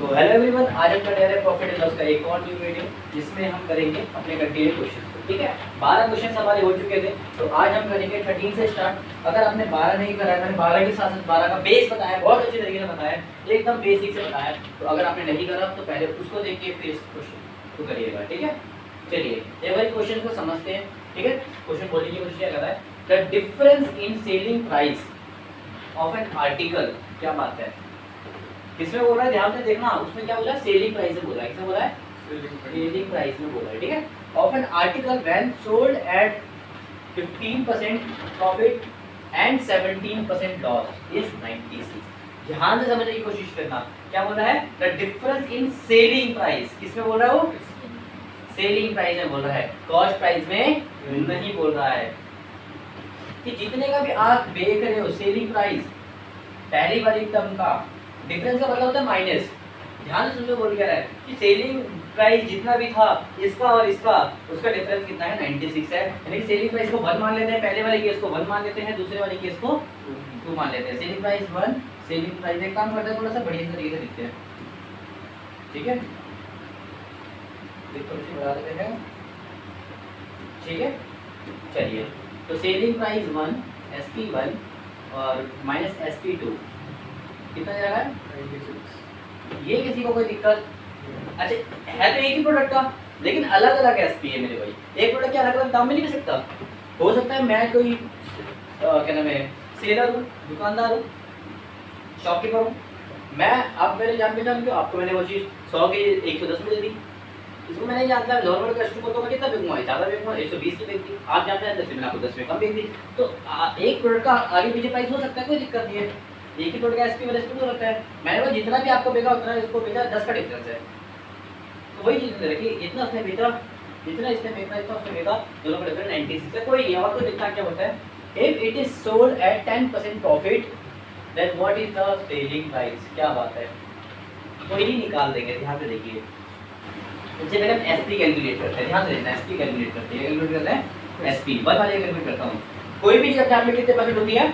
तो hello everyone, आज हम कर रहे हैं प्रॉफिट एंड लॉस का एक और न्यू वीडियो जिसमें हम करेंगे अपने कंटिन्यू क्वेश्चन। ठीक है, 12 क्वेश्चन हमारे हो चुके थे, तो आज हम करेंगे 13 से स्टार्ट। अगर आपने 12 नहीं करा है, मैंने 12 के साथ साथ 12 का बेस बताया, बहुत अच्छे तरीके से बताया, एकदम बेसिक से बताया। तो अगर आपने नहीं करा तो पहले उसको देखिए फिर इस क्वेश्चन को करिएगा। ठीक है, चलिए एक बार क्वेश्चन को समझते हैं। ठीक है, क्वेश्चन बोलने की कोशिश क्या कर रहा है, the difference in selling price of an article. क्या बात है, किसमें बोल रहा है, ध्यान से देखना। उसमें क्या बोला है, सेलिंग प्राइस में बोला है। किसमें बोला है, सेलिंग प्राइस में बोला है। ठीक है, of an article when sold at 15% profit and 17% loss is 96। ध्यान से समझने की कोशिश करना। क्या बोल रहा है, the difference in selling price. किसमें बोल रहा है वो, सेलिंग प्राइस में बोल रहा है, कॉस्ट प्राइस में नहीं बोल रहा है। कि जितने का भी आप बेच रहे हो, सेलिंग प्राइस पहली वाली टर्म का डिफरेंस का मतलब होता है माइनस। ध्यान से सुनो, बोल क्या रहा है कि सेलिंग प्राइस जितना भी था इसका और इसका, उसका डिफरेंस कितना है, 96 है। यानी कि सेलिंग प्राइस को 1 मान लेते हैं, पहले वाले केस को 1 मान लेते हैं, दूसरे वाले केस को 2 मान लेते हैं। सेलिंग प्राइस 1, सेलिंग प्राइस एक काम करते हैं, थोड़ा सा बढ़िया तरीके से लिखते हैं। ठीक है, थोड़ी सी बढ़ा देते हैं। ठीक है, चलिए, तो सेलिंग प्राइस 1 SP1 और माइनस SP2 कितना जा रहा है, 96। ये किसी को कोई दिक्कत, अच्छा है तो एक ही प्रोडक्ट का, लेकिन अलग अलग एसपी है मेरे भाई। एक प्रोडक्ट के अलग अलग दाम में नहीं मिल सकता। हो सकता है मैं कोई क्या नाम है, सेलर हूँ, दुकानदार हूँ, शॉपकीपर हूँ, मैं आप मेरे जान पहचान के, आपको मैंने वो चीज़ 100 की 110 में दे दी। इसको मैं नहीं जानता, नॉर्मल कस्टमर को मैं कितना बेचूंगा, ज़्यादा बेचूंगा, 120 की बेच दी। आप जानते हैं 10 में, आपको 10 में कम बेच दी। तो एक प्रोडक्ट का आगे पीछे प्राइस हो सकता है, कोई दिक्कत नहीं है। एक ही प्रोडक्ट का एसपी वाला एसपी हो सकता है। मैंने वो जितना भी आपको बेचा उतना इसको बेचा, 10 का डिफरेंस है। तो वही चीज़ रखी, इतना उसने बेचा, जितना इसने बेचा इतना उसने बेचा, दोनों का डिफरेंस 96 है। कोई नहीं, और तो जितना क्या होता है, if it is sold at 10% profit then what is the selling price. क्या बात है, कोई नहीं निकाल देंगे। ध्यान से देखिए, सबसे पहले हम एसपी कैलकुलेट करते हैं। ध्यान से देखना, एसपी कैलकुलेट करते हैं, कैलकुलेट करते हैं एसपी 1 वाले कैलकुलेट करता हूँ। कोई भी चीज़ अपने आप में कितने परसेंट होती है,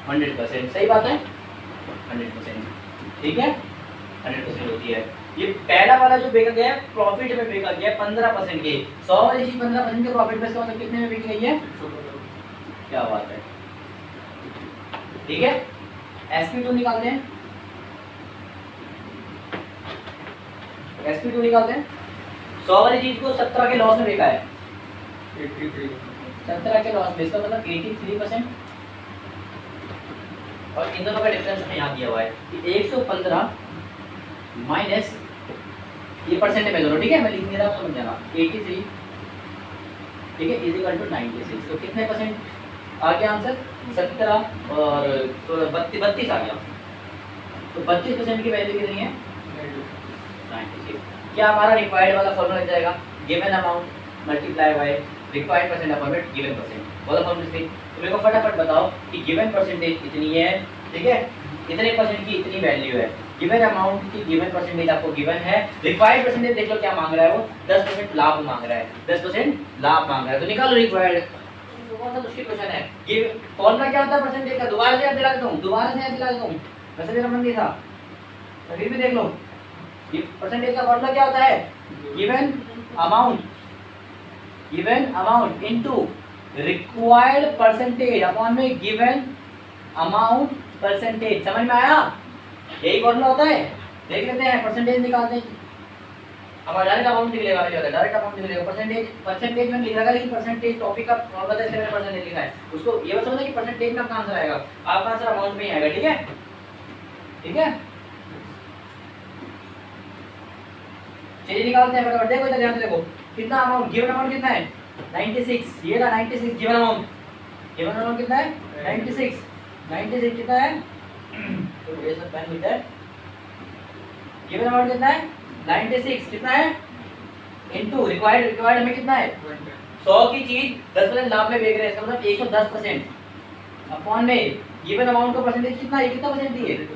100%। सही बात है, 100%। ठीक है, 100% होती है। ये पहला वाला जो बेचा गया है प्रॉफिट में बेचा गया है 15% के, 100 वाली चीज 15% के प्रॉफिट में, इसका मतलब कितने में बेची गई है, क्या बात है। ठीक है, SP2 निकालते हैं, SP2 निकालते हैं। 100 वाली चीज को 17 के लॉस में बेचा है, 17 के लॉस में, इसका मतलब 83%। और इन दोनों का डिफरेंस हमें यहाँ दिया हुआ है कि 115 माइनस ये परसेंट में दोनों। ठीक है, मैं लिख नहीं रहा, समझ जाना, 83, ठीक है, इज इक्वल टू 96। तो कितने परसेंट आ गया आंसर, 17 और 32 आ गया। तो 32% की वैल्यू कितनी है, 96। क्या हमारा रिक्वायर्ड वाला फॉर्मूला लग जाएगा, given amount multiply by required percent upon given percent, वाला फॉर्मूला से। तो मेरे को फटाफट बताओ कि गिवन परसेंटेज कितनी है। ठीक है, इतने परसेंट की इतनी वैल्यू है, गिवन अमाउंट की गिवन परसेंटेज आपको गिवन है, रिक्वायर्ड परसेंटेज देख लो क्या मांग रहा है वो, 10% लाभ मांग रहा है, 10% लाभ मांग रहा है। तो निकालो रिक्वायर्ड। कौन सा मुश्किल क्वेश्चन है ये, फॉर्मूला क्या होता है परसेंटेज का, दोबारा से याद दिला देता हूँ, दोबारा से याद दिला देता हूँ, वैसे मेरा मन नहीं था, तो फिर भी देख लो। ये परसेंटेज का फॉर्मूला क्या होता है, given amount into required percentage upon में गिवन अमाउंट परसेंटेज। समझ में आया, यही फॉर्मूला होता है। देख लेते हैं, परसेंटेज निकालते हैं, हमारा डायरेक्ट अमाउंट निकलेगा, डायरेक्ट अमाउंट निकलेगा। परसेंटेज में लिखा, लेकिन परसेंटेज टॉपिक का फॉर्मूला था इसलिए मैंने परसेंटेज लिखा है। उसको ये बात समझना कि परसेंटेज में आपका आंसर आएगा, आपका आंसर अमाउंट में ही आएगा। ठीक है, ठीक है, चलिए निकालते हैं फटाफट। देखो इधर ध्यान से देखो, कितना अमाउंट, गिवन अमाउंट कितना है, 96। ये था 96 गिवन अमाउंट, गिवन अमाउंट कितना है, 96। 96 कितना है, तो ये सब पेन मिलता है। गिवन अमाउंट कितना है, 96 कितना है, इनटू रिक्वायर्ड हमें कितना है, 100 की चीज 10% लाभ में बेच रहे हैं, इसका मतलब 110% अपॉन में गिवन अमाउंट का परसेंटेज कितना है, कितना परसेंट दिए,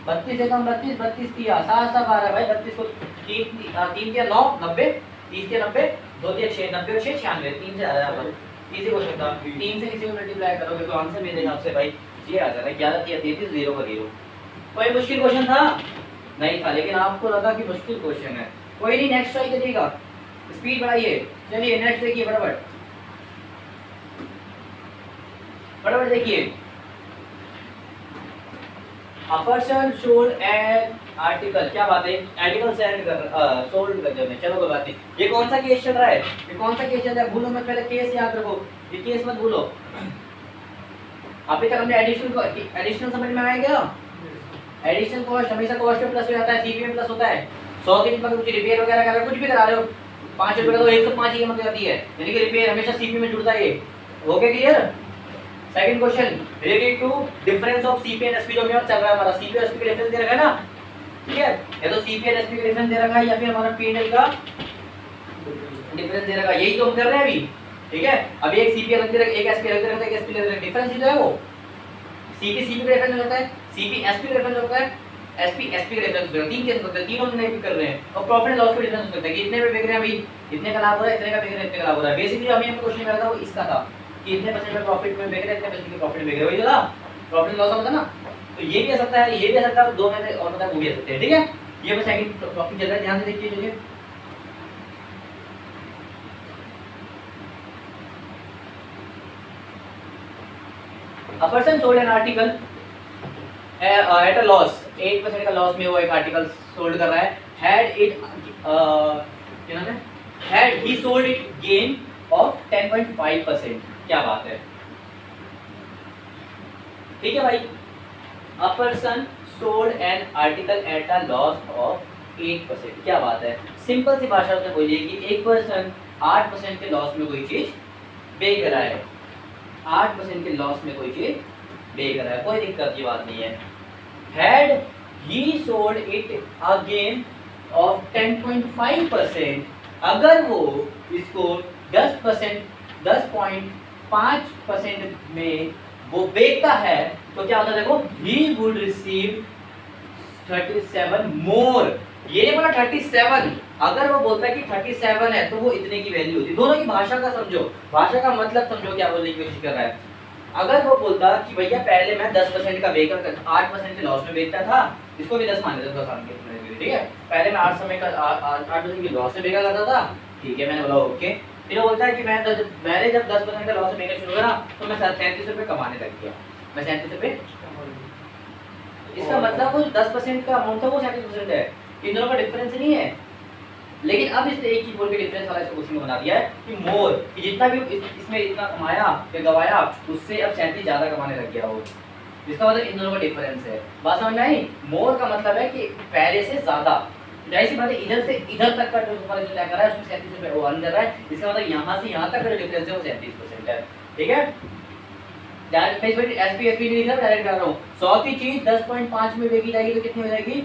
32 से कम 32, 32 दिया, 7 7 12 भाई, 32 को 3 के 9 90, 30 के 90, 2 के 6 90 और 6 96, 3 से ज़्यादा है। इजी क्वेश्चन था, 3 से किसी को मल्टीप्लाई करोगे तो आंसर मिलेगा आपसे भाई ये आ जा रहा है 11 या 33 0 का 0। कोई मुश्किल क्वेश्चन था नहीं था, लेकिन आपको लगा कि मुश्किल क्वेश्चन है, कोई नहीं, नेक्स्ट ट्राई करिएगा, स्पीड बढ़ाइए। चलिए नेक्स्ट देखिए, फटाफट फटाफट देखिए। A person sold an article, क्या बात है, आर्टिकल सेंड कर सोल्ड कर देने, चलो कोई बात नहीं। ये कौन सा केस चल रहा है, ये कौन सा केस चल रहा है, भूलो मत, पहले केस याद रखो, ये केस मत भूलो। अभी तक हमने एडिशनल समझ में आया क्या? एडिशनल कॉस्ट हमेशा कॉस्ट पे प्लस हो जाता है, सीपी में प्लस होता है। 100 के मतलब कुछ रिपेयर वगैरह कर रहे हो, कुछ भी करा रहे हो, 5 रुपए का तो 105 की कीमत हो जाती है, यानी कि रिपेयर हमेशा सीपी में जुड़ता है। ये हो गया clear? Second question related to difference of CP and SP, जो हमें चल रहा है, हमारा सीपी और एसपी का डिफरेंस दे रखा है ना, ठीक है, या तो सीपी और एसपी का डिफरेंस दे रखा है या फिर हमारा पी&एल का डिफरेंस दे रखा है, यही तो हम कर रहे हैं अभी, ठीक है। अभी एक सीपी अलग दे रखा है, एक एसपी अलग दे रखा है, एक एसपी अलग दे रखा है, डिफरेंस ही तो है वो। सीपी सीपी का डिफरेंस होता है, सीपी एसपी का डिफरेंस होता है, एसपी एसपी का डिफरेंस होता है, तीन केस होते हैं, तीनों में कर रहे हैं। और प्रॉफिट एंड लॉस का डिफरेंस होता है कि इतने में बिक रहे हैं, अभी इतने का लाभ हो रहा है, इतने का बिक रहा है, इतने का लाभ हो रहा है। बेसिकली जो हमें क्वेश्चन कर रहा था वो इसका था कि इतने परसेंट में प्रॉफिट में बिक रहे हैं, इतने परसेंट के प्रॉफिट में बिक रहे हैं, वही तो था, प्रॉफिट लॉस होता है ना। तो ये भी आ सकता है, ये भी आ सकता है, दो में से और मतलब वो भी आ सकते हैं, ठीक है। ये बस सेकंड टॉपिक चल रहा है, ध्यान से देखिए। चलिए a person sold an article at a loss, 8% का लॉस में वो एक आर्टिकल सोल्ड कर रहा है, had it क्या नाम है, had he sold it gain of 10.5%, क्या बात है, ठीक है भाई। a person sold an article at a loss of 8%, क्या बात है। सिंपल सी भाषा में बोलिए कि एक पर्सन 8% के लॉस में कोई चीज बेच रहा है, 8% के लॉस में कोई चीज बेच रहा है, कोई दिक्कत की बात नहीं है। Had he sold it again of 10.5%, अगर वो इसको 10.5% में वो बेचता है तो क्या होता है, देखो, he would receive 37 more। ये नहीं बोला 37, अगर वो बोलता है कि 37 है तो वो इतने की वैल्यू होती है। दोनों की भाषा का समझो, भाषा का मतलब समझो, क्या बोलने की कोशिश कर रहा है। अगर वो बोलता कि भैया पहले मैं 10% का बेचकर 8% के लॉस में बेचता था, इसको भी 10 मान लेते हैं, 10 के, ठीक है, पहले मैं 8% की लॉस में बेचा करता था, ठीक है, मैंने बोला ओके। फिर वो बोलता है कि मैंने जब 10% का लॉस में बेचना शुरू करा तो मैं 37 रुपये कमाने लग गया, मैं 37 रुपये, इसका मतलब वो 10% का अमाउंट था, वो 37% है, इन दोनों का डिफरेंस नहीं है। लेकिन अब इसने एक चीज बोल के डिफरेंस वाला इसको क्वेश्चन बना दिया है कि मोर, कि जितना भी इसमें इतना कमाया या गवाया उससे अब 37 ज्यादा कमाने लग गया वो, जिसका मतलब इन दोनों का डिफरेंस है। बात समझ में आई? मोर का मतलब है कि पहले से ज्यादा, जाहिर सी बात है, इधर से इधर तक का जो ऊपर जो तय कर रहा है उसमें 37 रुपये वो अर्न कर रहा है, इसका मतलब यहाँ से यहाँ तक का जो डिफरेंस है वो 37% है, ठीक है। एसपी एसपी नहीं लिख रहा, डायरेक्ट कर रहा हूँ। 100 की चीज 10.5 में बेची जाएगी तो कितनी हो जाएगी,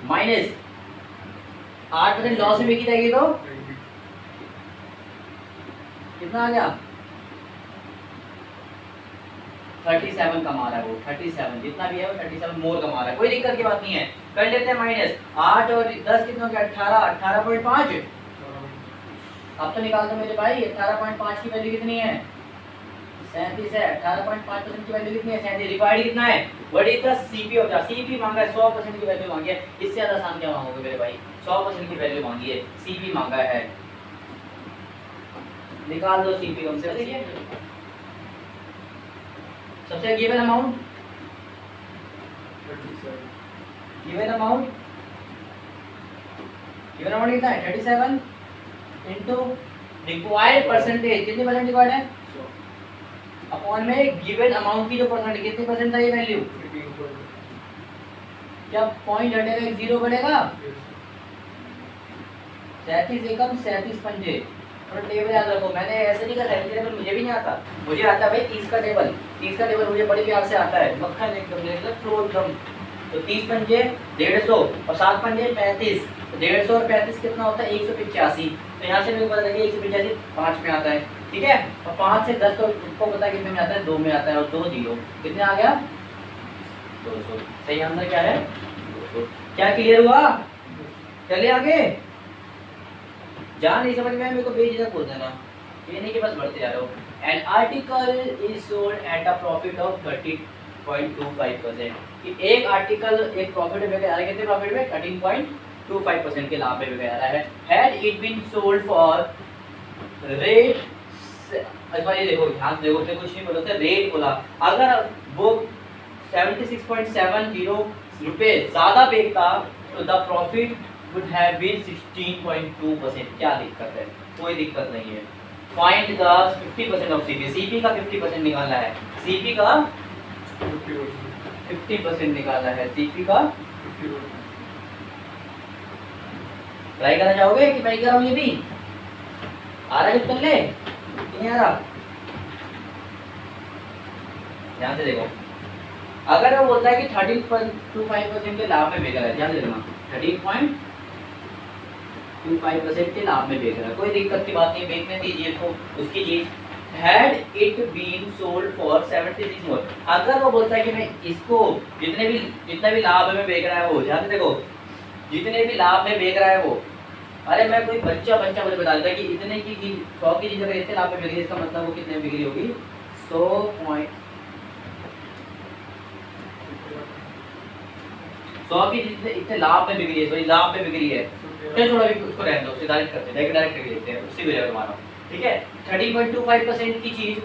माइनस 8% लॉस में बेची जाएगी तो कितना आ गया, 37 कमा रहा है वो, 37 जितना भी है वो 37 मोर कमा रहा है, कोई दिक्कत की बात नहीं है। कर लेते हैं माइनस 8 और 10 कितना हो गया, 18, 18.5। अब तो निकाल दो मेरे भाई, 18.5 की वैल्यू कितनी है, 37 है, 18.5% की वैल्यू कितनी है, 37। रिक्वायर्ड कितना है, what is the CP of the, CP मांगा है 100% की वैल्यू मांगी है, इससे ज्यादा आसान क्या मांगोगे मेरे भाई, 100% की वैल्यू मांगी है, सीपी मांगा है, निकाल दो सीपी हमसे। देखिए सबसे गिवन अमाउंट, गिवन अमाउंट कितना है, 37 इनटू रिक्वायर्ड परसेंटेज, कितनी परसेंट रिक्वायर्ड है, अपॉन में गिवन अमाउंट की जो परसेंट, कितने परसेंट था ये वैल्यू, क्या पॉइंट हटेगा, एक जीरो बढ़ेगा, 37 एकम 37 पंजे। और टेबल याद रखो, मैंने ऐसे नहीं करा है, टेबल मुझे भी नहीं आता, मुझे आता है भाई 30 का टेबल, 30 का टेबल मुझे बड़ी प्यार से आता है, मक्खन एकदम फ्लो एकदम। तो 30 पंजे 150 और 7 पंजे 35, तो 150 और 35 कितना होता है, 185। तो यहाँ से मेरे को पता लगे 185 5 में आता है, ठीक है। और 5 से 10 तो उसको पता है कितने में आता है, 2 में आता है, और 2 जीरो कितने आ गया, 200। सही आंसर क्या है, 200। क्या क्लियर हुआ, चलिए आगे। जा नहीं समझ में मेरे को बेझिझक बोल देना, ये नहीं कि बस बढ़ते जा रहे हो। An article is sold at a profit of 30.25%। कि एक आर्टिकल एक प्रॉफिट में बिका जा रहा है, कितने प्रॉफिट में? 13.25% के लाभ में बिका जा रहा है। Had it been sold for rate, ये देखो ध्यान से देखो, उसने कुछ नहीं बोला था, रेट बोला। अगर वो 76.70 रुपए ज्यादा बेचता तो the profit would have been 16.2%। क्या दिक्कत है? कोई दिक्कत नहीं है। Find the 50% of CP. CP का 50% निकालना है। सीपी का 50% निकालना है। सीपी का ट्राई करना चाहोगे कि ट्राई कराऊं? ये भी आ रहा है कर ले, नहीं आ रहा? ध्यान से देखो, अगर वो बोलता है कि 13.25% के लाभ में बेच रहा है, ध्यान से देखना, 13.25% के लाभ में बेच रहा है, कोई दिक्कत की बात नहीं, बेचने दीजिए इसको, उसकी चीज। Had it been sold for 76 more, अगर वो बोलता है कि मैं इसको जितना भी लाभ में बेच रहा है वो, ध्यान से देखो, जितने भी लाभ में बेच रहा है वो, अरे मैं कोई बच्चा मुझे बता देता है कि इतने की 100 की चीज अगर इतने लाभ में बिक रही है, इसका मतलब वो कितने में बिक्री होगी? 100 की चीज इतने लाभ में बिक रही है, सॉरी लाभ में बिक रही है। चलो थोड़ा भी उसको रहने दो, उससे डायरेक्ट करते हैं, डायरेक्ट करके देखते हैं, उससे भी हो जाएगा तुम्हारा। ठीक है, 30.25% की चीज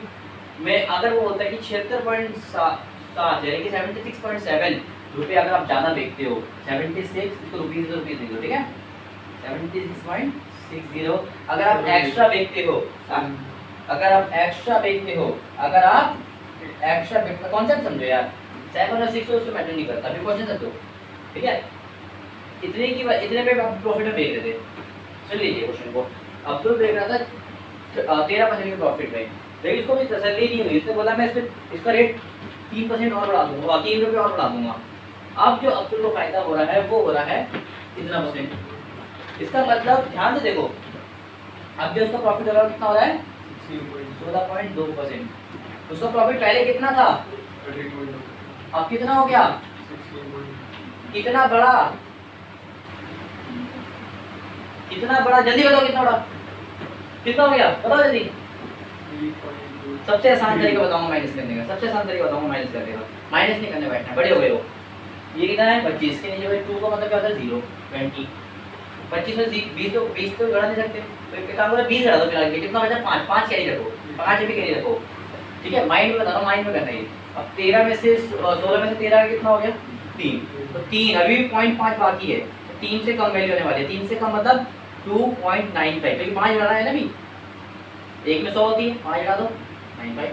में अगर वो होता है कि 76.7 यानी कि 76.7 रुपये अगर आप ज़्यादा बेचते हो, 76 इसको रुपीज़ लिख दो, ठीक है, 76.60 अगर आप एक्स्ट्रा बेचते हो, अगर आप एक्स्ट्रा कॉन्सेप्ट समझो यार, 7 और 6 उसको मैटर नहीं करता, फिर क्वेश्चन समझो, ठीक है। इतने पे आप प्रॉफिट में बेच रहे थे, सुन लीजिए क्वेश्चन को। अब्दुल बेच रहा था 13% के प्रॉफिट में, लेकिन इसको भी तसल्ली नहीं हुई, इसने बोला मैं इसका रेट 3% और बढ़ा दूंगा, 3 रुपये और बढ़ा दूंगा। अब जो अब्दुल को फायदा हो रहा है वो हो रहा है इतना %। इसका मतलब ध्यान से देखो, अब जो उसका प्रॉफिट हो रहा है कितना हो रहा है? 16.2%। उसका प्रॉफिट पहले कितना था? अब कितना हो गया? कितना बड़ा? जल्दी बताओ कितना बड़ा? कितना हो गया? बताओ जल्दी। सबसे आसान तरीका बताऊंगा माइनस करने का, सबसे आसान तरीका बताऊंगा माइनस करने का। माइनस नहीं करने बैठना, बड़े हो गए हो। ये कितना है? 25 के नीचे 2 का मतलब क्या होता है? 0 20। 25 में 20 तो घटा नहीं सकते, तो एक काम करो 20 घटा दो फिलहाल, कितना बचा? 5 कैरी रखो, 5 भी कैरी रखो, ठीक है। माइंड में बता रहा हूँ, माइंड में करना है। अब 13 में से 16 में से 13 कितना हो गया? 3। तो 3 अभी भी 0.5 बाकी है, 3 से कम वैल्यू होने वाली है। 3 से कम मतलब 2.95, क्योंकि 5 बढ़ा है ना अभी, एक में 100 होती है, 5 हटा दो 95,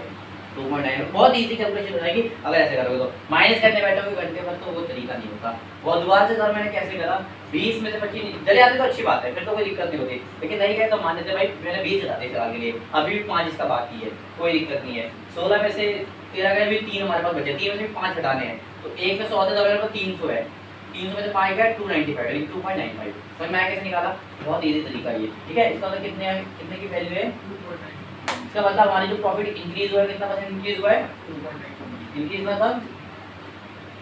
2.9। बहुत इजी कैलकुलेशन हो जाएगी अगर ऐसे करोगे तो। माइनस करने बैठोगे घंटे भर तो वो तरीका नहीं होता। वो दोबारा से सर मैंने कैसे करा, 20 में से 25 चले आते तो अच्छी बात है, फिर तो कोई दिक्कत नहीं होती, लेकिन नहीं गए तो मान लेते भाई मैंने 20 हटा दिए फिलहाल के लिए, अभी भी 5 इसका बाकी है, कोई दिक्कत नहीं है। 16 में से 13 गए, भी 3 हमारे पास बचे, 3 में से 5 हटाने हैं, तो एक में 100 था तो मेरे पास 300 है, 300 में से 5 गया 295 यानी 2.95। समझ में आया कैसे निकाला? बहुत इजी तरीका ये, ठीक है। इसका मतलब कितने की वैल्यू है? इसका मतलब हमारी जो प्रॉफिट इंक्रीज हुआ है, कितना % इंक्रीज हुआ है? इंक्रीज मतलब,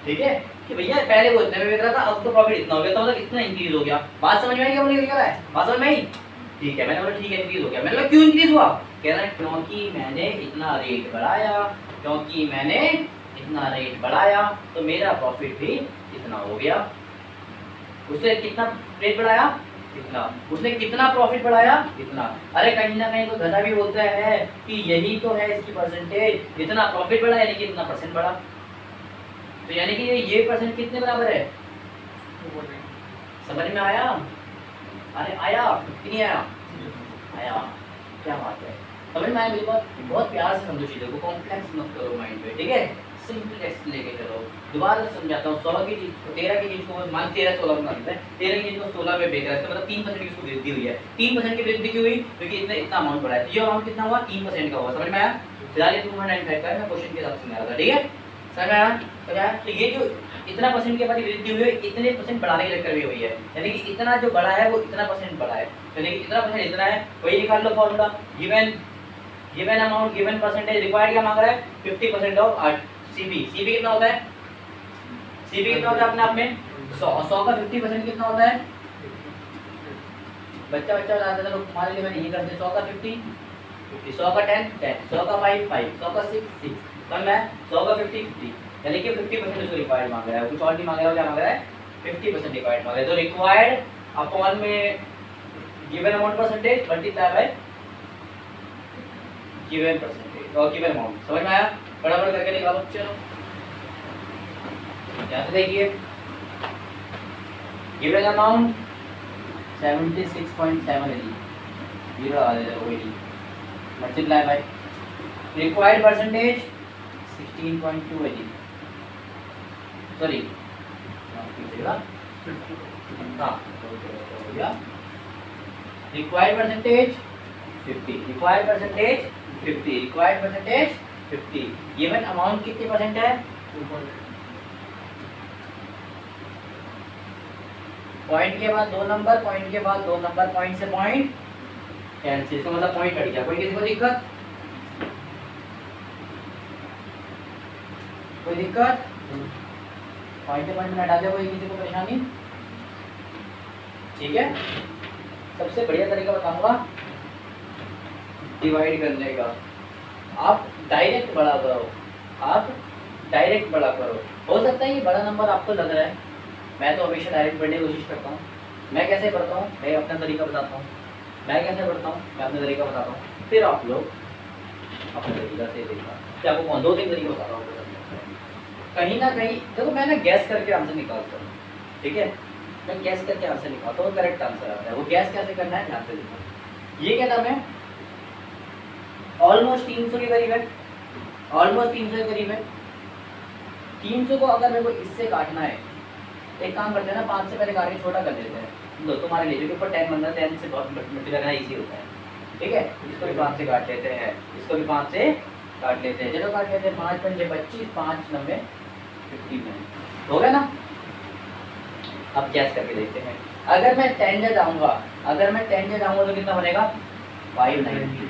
ठीक है, कि भैया पहले वो इतने में बेच रहा था, अब तो प्रॉफिट इतना हो गया, तो मतलब इतना इंक्रीज हो गया। बात समझ में आई क्या बोलने क्या रहा है? बात समझ में आई? ठीक है, मैंने बोला ठीक है इंक्रीज हो गया। मैंने बोला क्यों इंक्रीज हुआ? कह रहा है क्योंकि मैंने इतना रेट बढ़ाया, तो मेरा प्रॉफिट भी इतना हो गया। उसने कितना रेट बढ़ाया? इतना। उसने कितना प्रॉफिट बढ़ाया? इतना। अरे कहीं ना कहीं तो गधा भी बोलता है कि यही तो है इसकी परसेंटेज, इतना प्रॉफिट बढ़ा यानी कि इतना % बढ़ा, तो यानी कि ये % कितने बराबर है? समझ में आया? अरे आया कि नहीं आया? आया, क्या बात है, समझ में आया मेरी बात? बहुत प्यार से समझो चीज़ों को, कॉम्प्लेक्स मत करो माइंड पे, ठीक है, सिंपल टेक्स्ट लेके चलो। दोबारा समझाता हूँ, 100 की चीज 13 की चीज को मान 13-16 बना देते हैं, 13 की चीज को 16 में बेच रहा है, इसका मतलब 3% की इसको वृद्धि हुई है। 3% की वृद्धि क्यों हुई? क्योंकि इतना अमाउंट बढ़ा है, तो ये अमाउंट कितना हुआ? 3% का हुआ। समझ में आया? फिलहाल ये 295 का है, मैं क्वेश्चन के हिसाब से समझा रहा था, ठीक है, समझ में आया? तो ये जो इतना % की हमारी वृद्धि हुई है, इतने % बढ़ाने के चक्कर में हुई है, यानी कि इतना जो बढ़ा है वो इतना % बढ़ा है, यानी कि इतना % इतना है, वही निकाल लो formula. Given amount given percentage required क्या मांग रहा है? 50% ऑफ सीपी। सीपी कितना होता है? सीपी कितना होता है अपने आप में? 100 का 50% कितना होता है? बच्चा बताता था लोग, हमारे लिए मैंने ये करते 100 का 50 50, 100 का 10 10, 100 का 5 5, 100 का 6 6, तो मैं 100 का 50 50, यानी कि 50% उसको रिक्वायर्ड मांग रहा है, कुछ और नहीं मांग रहा है, क्या मांग रहा है 50% रिक्वायर्ड मांग रहा है। तो रिक्वायर्ड अपॉन में given amount percentage multiply by given percentage और गिवन अमाउंट। समझ में आया? फटाफट करके निकालो। चलो यहाँ से देखिए गिवन अमाउंट 76.7 है, जीरो आ जाएगा वही, मल्टीप्लाई बाय रिक्वायर्ड परसेंटेज 16.2 है जी, सॉरी हाँ हो गया, required percentage 50, required percentage 50, required percentage 50, given amount कितने परसेंट है, पॉइंट के बाद 2 नंबर, पॉइंट के बाद 2 नंबर, पॉइंट से पॉइंट कैंसिल, इसका मतलब पॉइंट कट गया। कोई किसी को दिक्कत, कोई दिक्कत, पॉइंट पॉइंट में हटा दिया, कोई किसी को परेशानी? ठीक है, सबसे बढ़िया तरीका बताऊंगा डिवाइड करने का। आप डायरेक्ट बड़ा करो, आप डायरेक्ट बड़ा करो। हो सकता है ये बड़ा नंबर आपको लग रहा है, मैं तो हमेशा डायरेक्ट बढ़ने की कोशिश करता हूँ। मैं कैसे पढ़ता हूँ, मैं अपना तरीका बताता हूँ, मैं कैसे पढ़ता हूँ, मैं अपना तरीका बताता हूँ, फिर आप लोग अपने तरीका से देखना कि आपको कौन 2-3 तरीके बता रहा हूँ। कहीं ना कहीं देखो मैं ना गैस करके आंसर निकालता हूँ, ठीक है, मैं गैस करके आंसर निकालता हूँ, करेक्ट आंसर आता है। वो गैस कैसे करना है ध्यान से देखो। ये क्या नाम है, ऑलमोस्ट 300 के करीब है, ऑलमोस्ट 300 के करीब है। 300 को अगर मेरे को इससे काटना है, एक काम करते हैं ना, 5 से पहले काट के छोटा कर देते हैं। लो तुम्हारे लिए, क्योंकि ऊपर 10 बन रहा है, 10 से बहुत मल्टीप्लाई करना इजी होता है, ठीक है। इसको भी 5 से काट लेते हैं, इसको भी 5 से काट लेते हैं, चलो काट लेते हैं। 5 पंजे 25, 5 9 50 हो गया ना। अब गैस करके देखते हैं, अगर मैं 10 से जाऊंगा, अगर मैं 10 से जाऊंगा तो कितना बनेगा 590,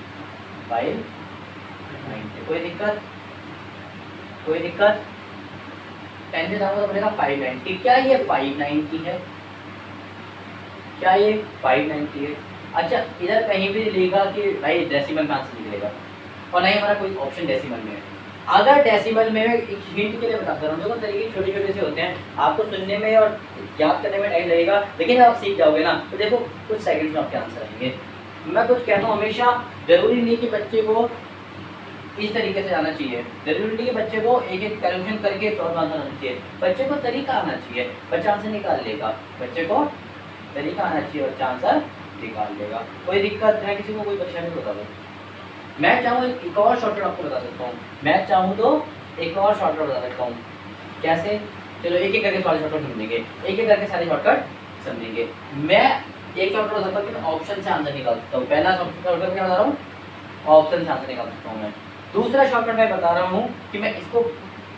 590। कोई दिक्कत, कोई दिक्कत? 10 से जाऊंगा तो बनेगा 590। क्या ये 590 है, क्या ये 590 है? अच्छा इधर कहीं भी लिखा कि भाई डेसिमल में आंसर निकलेगा, और नहीं हमारा कोई ऑप्शन डेसिमल में है। अगर डेसिमल में, एक हिंट के लिए बताता हूँ, देखो तरीके छोटे छोटे से होते हैं, आपको सुनने में और याद करने में टाइम लगेगा, लेकिन आप सीख जाओगे ना तो देखो कुछ सेकंड्स में आपके आंसर आएंगे। मैं कुछ कहता हूँ हमेशा, जरूरी नहीं कि बच्चे को इस तरीके से जाना चाहिए, जरूरी नहीं कि बच्चे को एक एक कैलकुलेशन करके सॉल्व आंसर आना चाहिए, बच्चे को तरीका आना चाहिए, बच्चा आंसर निकाल लेगा, बच्चे को तरीका आना चाहिए, बच्चा आंसर निकाल लेगा। कोई दिक्कत है किसी को, कोई परेशानी बता दो। मैं चाहूँ एक और शॉर्टकट आपको बता सकता हूँ, मैं चाहूँ तो एक और शॉर्टकट बता सकता हूँ। कैसे? चलो एक एक करके सारे शॉर्टकट समझेंगे, एक एक करके सारे शॉर्टकट समझेंगे। मैं एक शॉर्टकट बता सकता हूँ कि मैं ऑप्शन से आंसर निकाल सकता हूँ। पहला शॉर्टकट क्या बता रहा हूँ, ऑप्शन से आंसर निकाल सकता हूँ मैं। दूसरा शॉर्टकट मैं बता रहा हूँ कि मैं इसको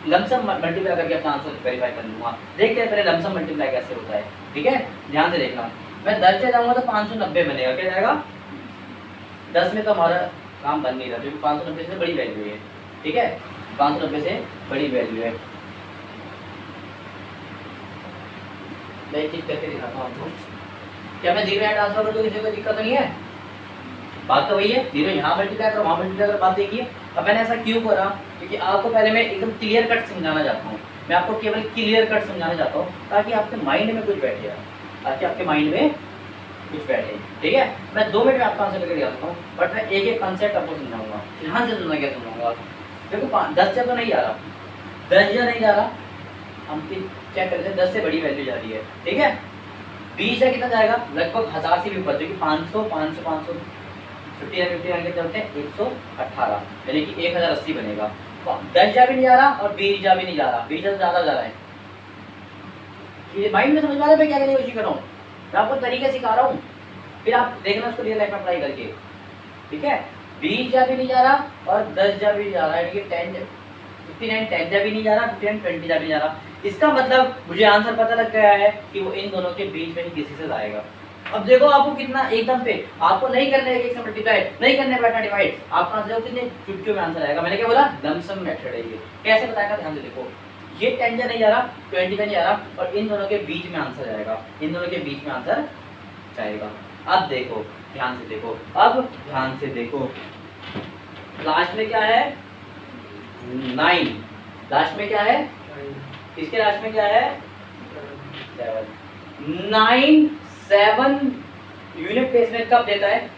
लमसम मल्टीप्लाई करके अपना आंसर वेरीफाई कर लूँगा। देखते हैं पहले लमसम मल्टीप्लाई कैसे होता है, ठीक है, ध्यान से देखना। मैं 10 से जाऊँगा तो 590 बनेगा, क्या जाएगा 10 में, तो हमारा काम बन नहीं रहा क्योंकि 590 से बड़ी वैल्यू है, ठीक है, 590 से बड़ी वैल्यू है। मैं एक चीज करके दिखाता हूँ आपको, क्या मैं 0 ट्रांसफर कर दूँ, किसी को दिक्कत नहीं है? बात तो वही है, 0 यहाँ मल्टीप्लाई करो, वहाँ मल्टीप्लाई करो, बात देखिए। अब मैंने ऐसा क्यों करा, क्योंकि आपको पहले मैं एकदम क्लियर कट समझाना चाहता हूँ, मैं आपको केवल क्लियर कट समझाना चाहता हूँ ताकि आपके माइंड में कुछ बैठ जाए, ताकि आपके माइंड में कुछ बैठे, ठीक है। मैं 2 मिनट में आपका आंसर करके दिखाता हूँ, बट मैं एक एक कॉन्सेप्ट आपको समझाऊंगा, ध्यान से सुनना, क्या समझाऊंगा। देखो 10 से तो नहीं जा रहा, 10 या नहीं जा रहा, हम चेक करते हैं, 10 से बड़ी वैल्यू जा रही है, ठीक है। 20 से कितना जाएगा, लगभग 1000 से भी ऊपर, जो कि 500 500 500 50 कितने होते हैं 118, यानी कि 1080 बनेगा। 10 जा भी नहीं जा रहा और 20 जा भी नहीं जा रहा, 20 से ज़्यादा जा रहा है। ये माइंड में समझ पा रहे हैं मैं क्या करने की कोशिश कर रहा हूँ, मैं आपको तरीके सिखा रहा हूँ, फिर आप देखना उसको रियल लाइफ में अप्लाई करके, ठीक है। 20 जा भी नहीं जा रहा और 10 जा भी नहीं जा रहा है, 59 10 जा भी नहीं जा रहा, 59 20 जा भी नहीं जा रहा। इसका मतलब मुझे आंसर पता लग गया है कि वो इन दोनों के बीच में ही किसी से जाएगा। अब देखो आपको कितना एकदम पे, आपको नहीं करना है एक से मल्टीप्लाई, नहीं करना है बैठना डिवाइड, आपका आंसर कितने चुटकियों में आंसर आएगा। मैंने क्या बोला, लमसम मेथड है ये। कैसे बताएगा, ध्यान से देखो, ये 10 जा नहीं जा रहा, 20 जा नहीं जा रहा, और इन दोनों के बीच में आंसर आएगा, इन दोनों के बीच में आंसर जाएगा। अब देखो ध्यान से देखो, अब ध्यान से देखो, लास्ट में क्या है 9, लास्ट में क्या है, इसके लास्ट में क्या है 7, 9 7 यूनिट प्लेसमेंट कब देता है।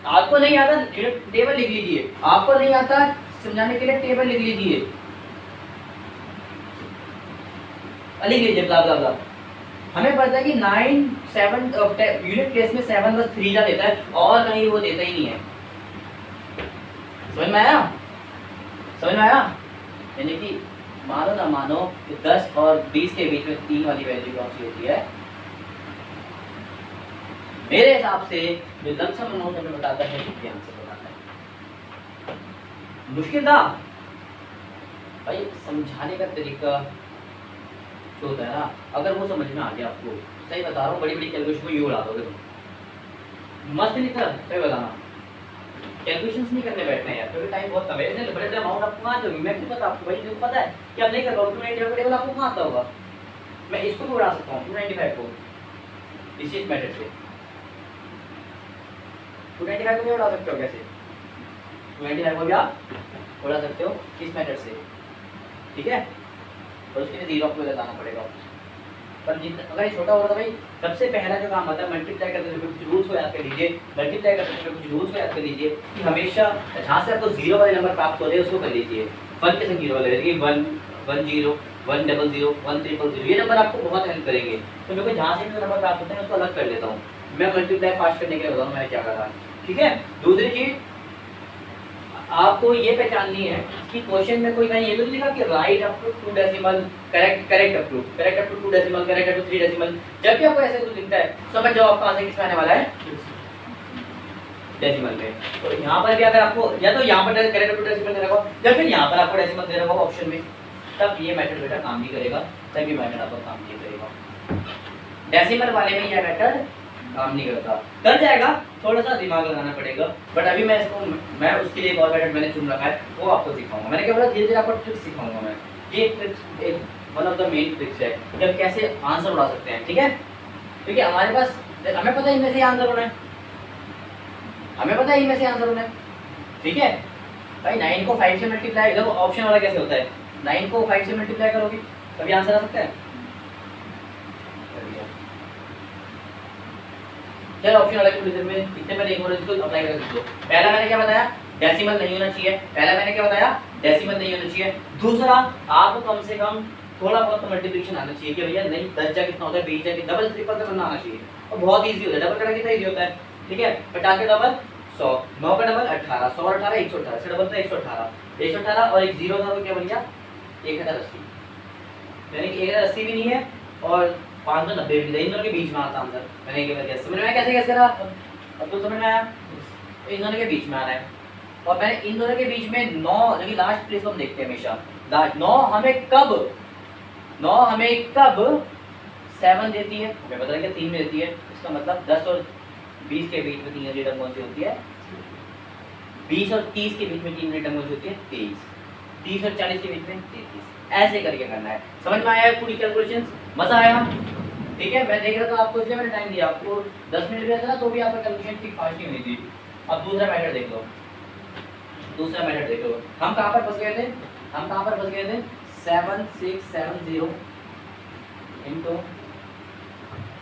आपको नहीं आता यूनिट टेबल लिख लीजिए, आपको नहीं आता समझाने के लिए टेबल लिख लीजिए, लिख लीजिए ब्ला ब्ला ब्ला। हमें पता है कि 9 7 यूनिट प्लेस में 7 बस 3 जा देता है और कहीं वो देता ही नहीं है। समझ में आया, समझ में आया। यानी कि मानो ना मानो कि 10 और 20 के बीच में 3 वाली वैल्यू कौन सी होती है। मेरे हिसाब से जो लमसम अमाउंट हमें बताता है ये आंसर बताता है। मुश्किल था भाई, समझाने का तरीका जो होता है ना, अगर वो समझ में आ गया आपको, सही बता रहा हूँ, बड़ी बड़ी कैलकुलेशन को यूँ उड़ा दोगे तुम। मस्त नहीं था, सही बताना, कैलकुलेशंस नहीं करने बैठना है यार, क्योंकि टाइम बहुत कम है। इसलिए बड़े अमाउंट आपको कहाँ दोगी, मैं नहीं पता आपको भाई, मुझे पता है कि आप नहीं कर पाओगे। 295 टेबल आपको कहाँ आता होगा, मैं इसको भी उड़ा सकता हूँ 295 को इसी मेथड से। 295 को भी उड़ा सकते हो कैसे, 295 को भी आप उड़ा सकते हो इस मेथड से, ठीक है। और उसके लिए जीरो आपको लगाना पड़ेगा, पर जितना अगर ये छोटा होगा तो भाई सबसे पहला जो काम आता है मल्टीप्लाई करते हुए कुछ रूल्स को याद कर लीजिए। मल्टीप्लाई करते हुए कुछ रूल्स को याद कर लीजिए कि हमेशा जहाँ से आपको जीरो वाले नंबर प्राप्त हो रहे हैं उसको कर लीजिए। 1 के संग जीरो वाले 1 1 0 1 0 0 1 3 0, ये नंबर आपको बहुत हेल्प करेंगे। तो मेरे को जहाँ से भी नंबर प्राप्त होते हैं उसको अलग कर लेता हूँ मैं। मल्टीप्लाई फास्ट करने के लिए बताऊँ मैंने क्या करा, ठीक है। दूसरी चीज आपको ये पहचाननी है कि क्वेश्चन में कोई कहीं ये तो नहीं लिखा कि write up to 2 decimal, correct up to 2 decimal, correct up to 3 decimal. जब भी आपको ऐसे कुछ लिखता है समझ जाओ आपका आंसर किसमें आने वाला है, डेसिमल में। तो यहाँ पर भी अगर आपको या तो यहाँ पर करेक्ट अप टू डेसिमल दे रखा हो या फिर यहाँ पर आपको डेसिमल दे रखा हो ऑप्शन में, तब ये मेथड बेटा काम नहीं करेगा, तभी मेथड आपका काम नहीं करेगा। डेसिमल वाले में यह मेथड काम नहीं करता, कर जाएगा, थोड़ा सा दिमाग लगाना पड़ेगा। बट अभी मैं उसके लिए एक और मेथड मैंने चुन रखा है, वो आपको सिखाऊंगा। मैंने क्या बोला, धीरे धीरे आपको ट्रिक्स सिखाऊंगा मैं। ये ट्रिक्स एक one of the main tricks है कि हम कैसे आंसर उड़ा सकते हैं, ठीक है। क्योंकि हमारे पास हमें पता है इनमें से आंसर होना है, हमें पता है इनमें से आंसर होना है, ठीक है भाई। 9 को 5 से मल्टीप्लाई, देखो ऑप्शन वाला कैसे होता है, 9 को 5 से मल्टीप्लाई करोगे तभी आंसर आ सकता है। चलो ऑप्शन वाले को में इतने में एक और इसको अप्लाई कर सकते हो। पहला मैंने क्या बताया, डेसिमल नहीं होना चाहिए, पहला मैंने क्या बताया, डेसिमल नहीं होना चाहिए। दूसरा आपको कम से कम थोड़ा बहुत मल्टीप्लिकेशन आना चाहिए कि भैया नहीं 10 जा कितना होता है, 20 जा कितना, डबल ट्रिपल का करना आना चाहिए। और बहुत इजी होता है, डबल करना कितना इजी होता है, ठीक है। 50 का डबल 100, 9 का डबल 18, 100 और 18 118, से डबल था 118, 118 और एक जीरो था तो क्या बन गया 1080, यानी कि 1080 भी नहीं है और 590 भी नहीं, इन दोनों के बीच में आता आंसर। मैंने क्या गैस समझ में आया, कैसे गैस करा, अब तो समझ में आया। तो इन दोनों के बीच में आ रहा है और मैंने इन दोनों के बीच में 9 जो कि लास्ट प्लेस को हम देखते हैं हमेशा, लास्ट 9 हमें कब 7 देती है, हमें पता है कि 3 में देती है। इसका मतलब 10 और 20 के बीच में 3 रिटर्न कौन सी होती है, 20 और 30 के बीच में 3 रिटर्न कौन सी होती है 23, 30 और 40 के बीच में 33। ऐसे करके करना है। समझ में आया पूरी कैलकुलेशंस, मजा आया, ठीक है। मैं देख रहा था आपको इसलिए मैंने टाइम दिया, आपको 10 मिनट दिया था ना तो भी आपका कैलकुलेशन ठीक फास्ट ही हुई थी। अब दूसरा मेथड देख लो, दूसरा मेथड देख लो। हम कहाँ पर फंस गए थे, 7670 इंटू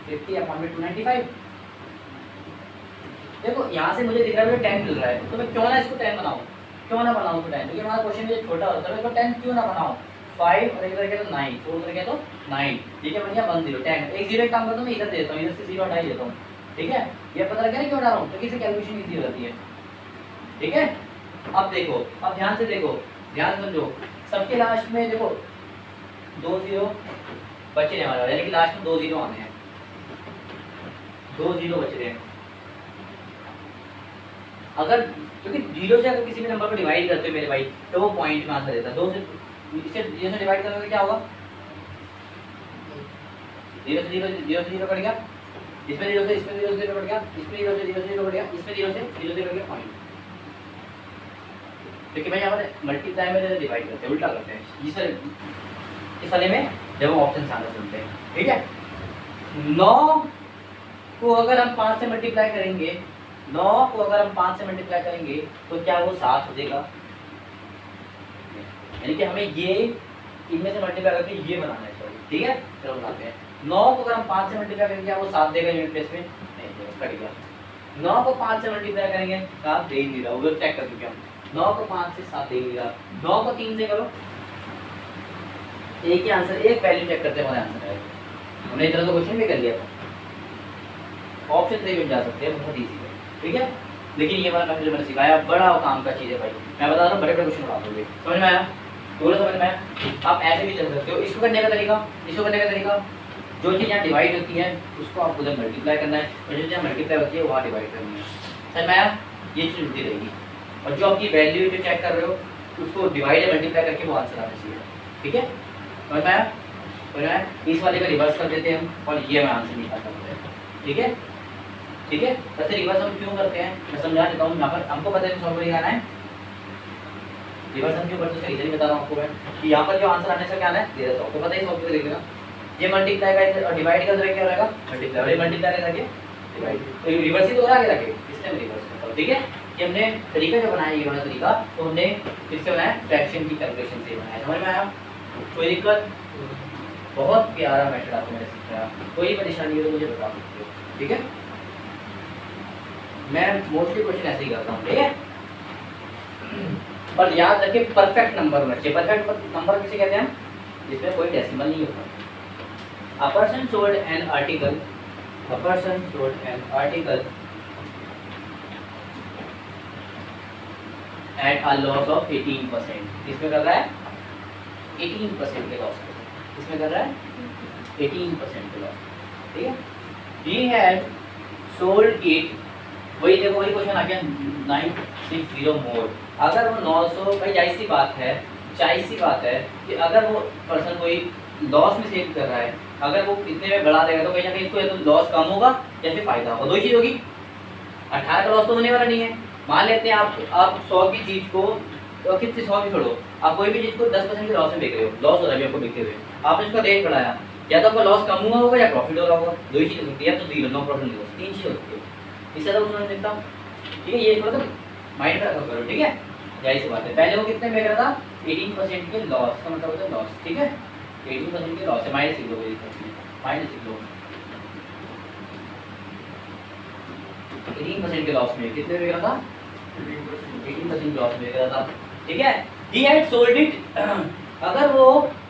50/295। देखो यहाँ से मुझे दिख रहा है 10 मिल रहा है, तो मैं क्यों ना इसको 10 बनाऊँ, क्यों ना बनाऊँ तो 10, क्योंकि हमारा क्वेश्चन मुझे छोटा होता है, मैं इसको 10 क्यों ना बनाऊँ। 5 और एक करके तो 9, 4 करके तो 9, ठीक है। बढ़िया 1 0 10, एक जीरो एक काम करता हूँ मैं इधर देता हूँ, इधर से 0 हटा ही देता हूँ, ठीक है। ये पता लग गया ना क्यों हटा रहा हूँ, क्योंकि इससे कैलकुलेशन इजी हो जाती है, ठीक है। अब देखो, अब ध्यान से देखो, ध्यान से समझो, सबके लास्ट में देखो 2 0 बचने वाला है, यानी कि लास्ट में 2 0 आने हैं, 2 0 बच रहे हैं। अगर क्योंकि 0 से अगर किसी भी नंबर को डिवाइड करते हो मेरे भाई तो वो पॉइंट में आंसर देता है। 2 से इसे 0 से डिवाइड करोगे क्या होगा, 0 से 0 कट गया, इसमें 0 से 0 कट गया, इसमें 0 से 0 कट गया, इसमें 0 से 0 कट गया पॉइंट। क्योंकि भाई यहाँ पर मल्टीप्लाई में डिवाइड करते हैं, उल्टा करते हैं इस वाले में जब हम ऑप्शन आना चुनते हैं, ठीक है। 9 को अगर हम 5 से मल्टीप्लाई करेंगे 9 को अगर हम 5 से मल्टीप्लाई करेंगे तो क्या वो 7 हो जाएगा, यानी कि हमें ये इनमें से मल्टीप्लाई करके ये बनाना है, सॉरी ठीक है। चलो बनाते हैं। 9 को अगर हम 5 से मल्टीप्लाई करेंगे क्या वो 7 देगा यूनिट प्लेस में, नहीं देगा, कट गया। 9 को 5 से मल्टीप्लाई करेंगे 7 दे ही नहीं रहा, वो चेक कर चुके हम। 9 को 5 से 7 दे ही नहीं रहा। 9 को 3 से करो, एक ही आंसर, एक वैल्यू चेक करते हैं हमारा आंसर आएगा। हमने इतना तो क्वेश्चन भी कर लिया था, ऑप्शन से भी जा सकते हैं, बहुत ईजी है ठीक है। लेकिन ये वाला जो मैंने सिखाया बड़ा काम का चीज़ है भाई, मैं बता रहा हूँ बड़े बड़े क्वेश्चन उठा दोगे, समझ में आया, पूरा समझ में आया। आप ऐसे भी चल सकते हो, इसको करने का तरीका, इसको करने का तरीका, जो चीज़ यहाँ डिवाइड होती है उसको आप उधर मल्टीप्लाई करना है, और जो चीज़ मल्टीप्लाई होती है वहाँ डिवाइड करनी है, समझ में आया। ये चीज़ होती रहेगी, और जो आपकी वैल्यू जो चेक कर रहे हो उसको डिवाइड या मल्टीप्लाई करके वो आंसर आना चाहिए, ठीक है, समझ में आया। समझ में आया। इस वाले का रिवर्स कर देते हैं हम, और ये मैं आंसर निकालता हूँ, ठीक है ठीक है। वैसे रिवर्स हम क्यों करते हैं मैं समझा देता हूँ। यहाँ पर हमको पता है सॉल्व करना है, रिवर्स हम क्यों करते हैं रीजन बता रहा हूँ आपको मैं, कि यहाँ पर जो आंसर आने से क्या आना है 1300, आपको पता ही सॉल्व करके देखना। ये मल्टीप्लाई का डिवाइड का जरा क्या हो जाएगा मल्टीप्लाई, और मल्टीप्लाई का जाके डिवाइड, तो ये रिवर्स ही तो हो रहा है आगे, इसलिए मैं रिवर्स करता हूँ, ठीक है। कि हमने तरीका जो बनाया ये वाला तरीका, तो हमने किससे बनाया, फ्रैक्शन की कैलकुलेशन से बनाया, समझ में आया। कोई दिक्कत, बहुत प्यारा मेथड आपको मैंने सिखाया, कोई परेशानी हो तो मुझे बता सकते हो, ठीक है। मैं मोस्टली क्वेश्चन ऐसे ही करता हूँ, ठीक है। पर याद रखिए परफेक्ट नंबर होना चाहिए। परफेक्ट नंबर किसे कहते हैं, जिसमें कोई डेसिमल नहीं होता। A person sold an article, a person sold an article at a loss of 18%। इसमें कर रहा है 18% के लॉस, इसमें कर रहा है 18% के लॉस, ठीक है। ही हैड सोल्ड इट, वही देखो वही क्वेश्चन आ गया 960 मोर। अगर वो 900, भाई जाहिर सी बात है, जाहिर सी बात है कि अगर वो पर्सन कोई लॉस में सेल कर रहा है, अगर वो इतने में बढ़ा देगा तो कहीं ना कहीं इसको या तो लॉस कम होगा या फिर फायदा होगा, दो ही चीज़ होगी। 18 का लॉस तो होने वाला नहीं है। मान लेते हैं आप 100 की चीज़ को, तो कितनी 100 की छोड़ो, आप कोई भी चीज़ को 10% के लॉस में बेच रहे हो, लॉस हो रहा है आपको बिकते हुए, आपने इसका रेट बढ़ाया, या तो आपका लॉस कम हुआ होगा या प्रॉफिट हो रहा होगा, दो ही चीज़ होती है, या तो जीरो, नो प्रॉफिट लॉस, तीन चीज़ होती है। इससे तो समझ सकता हूँ, ठीक है। ये थोड़ा सा माइंड में रखा करो, ठीक है, जाहिर सी बात है। पहले वो कितने में कर रहा था 18% के लॉस, का मतलब होता है लॉस, ठीक है, 18% के लॉस है, माइनस लिख लो, माइनस लिख लो, 18% के लॉस में कितने में कर रहा था, 18% लॉस में कर रहा था, ठीक है। ही हैड सोल्ड इट, अगर वो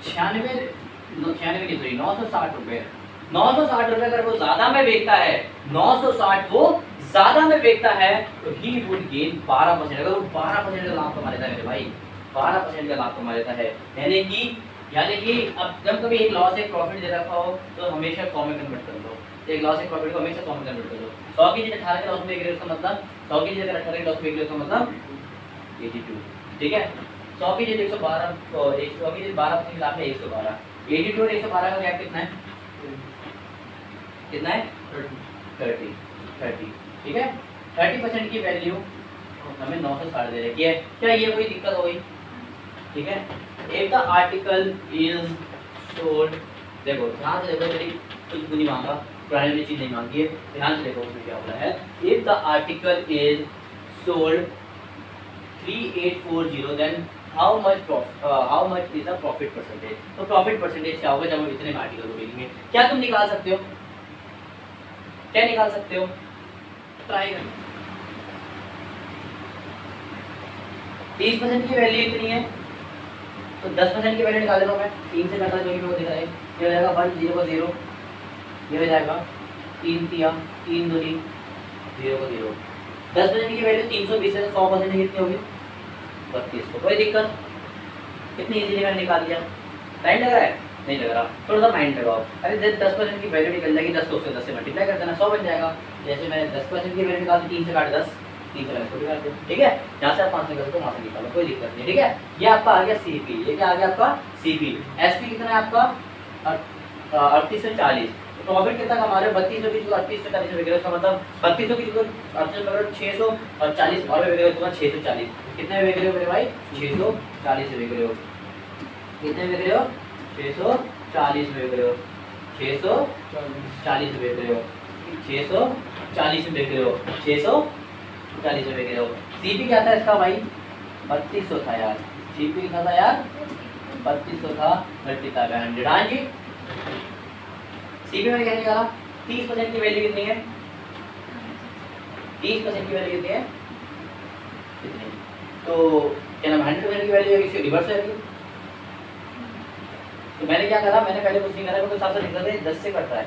960 रुपए, 960 रुपए अगर वो ज्यादा में बेचता है, 960 वो ज्यादा में बेचता है, तो ही वुड गेन 12%। अगर वो 12% का लाभ कमा लेता है मेरे भाई, 12% का लाभ कमा लेता है, यानी कि अब जब कभी एक लॉस एक प्रॉफिट दे रखा हो तो हमेशा 100 में कन्वर्ट कर दो, एक लॉस एक प्रॉफिट को हमेशा 100 में कन्वर्ट कर दो। 100 की चीज 18 के लॉस में बेच रहे हो उसका मतलब, 100 की चीज अगर 18 के लॉस में बेच रहे हो उसका मतलब 82, ठीक है। 100 की चीज 112, 100 की चीज 12% लाभ में 112, 82 और 112 का गैप कितना है, कितना है 30, ठीक है। 30% की वैल्यू हमें 960 दे रखी है, क्या ये कोई दिक्कत हो गई, ठीक है। If the article is sold, देखो ध्यान से देखो, मेरी कुछ भी नहीं मांगा, पुरानी वाली चीज नहीं मांगी है, ध्यान से देखो उसमें क्या बोला है। If the article is sold 3840 then how much is the profit percentage. तो प्रॉफिट परसेंटेज क्या होगा जब हम इतने आर्टिकल को बेचेंगे, क्या तुम निकाल सकते हो, क्या निकाल सकते हो, ट्राई करो। 30% की वैल्यू इतनी है तो 10% की वैल्यू निकाल देता हूँ मैं, 3 से 45 जो कि मेरे को दिख रहा है, ये हो जाएगा 1 0 0, ये हो जाएगा 3 तिया 3 2 0 को 0। 10% की वैल्यू 320 है, 100% कितनी होगी 32। तो कोई दिक्कत, कितनी इजीली मैंने निकाल दिया। टाइम लग रहा है, नहीं लग रहा, थोड़ा सा माइंड लगाओ। अरे 10% की वैल्यू निकल जाएगी, 10 को उससे 10 से मल्टीप्लाई कर देना, 100 बन जाएगा। जैसे मैंने 10% की वैल्यू निकाली, 3 से काट 10, 3 से इसको निकाल दो, ठीक है। जहाँ से आप 5 निकालो तो वहाँ से निकालो, कोई दिक्कत नहीं, ठीक है। ये आपका आ गया सीपी, ये क्या आ गया आपका सीपी। एसपी कितना है आपका 38 से 40। प्रॉफिट कितना कमा रहे हो, 3200 की चीज 38 से 40 में बिक रहे हो, इसका मतलब 3200 की चीज 640 और में बिक रहे हो, तुम्हारा 640। कितने में बिक रहे हो मेरे भाई, 640 में बिक रहे हो, कितने में बिक रहे हो, 640 में बिक रहे हो, 640 में बिक रहे हो, 640 में बिक रहे हो, 40 रुपये किलो। सीपी क्या था इसका भाई 3200 था यार, सीपी कितना था यार 3200 था, मल्टीप्लाई बाय 100। हाँ जी सीपी मैंने क्या निकाला 30% की वैल्यू कितनी है, 30% की वैल्यू कितनी है कितनी, तो क्या नाम 100% की वैल्यू है इसकी रिवर्स है। तो मैंने क्या करा, मैंने पहले कुछ नहीं करा, मेरे को हिसाब से लिख रहे 10 से कट रहा है,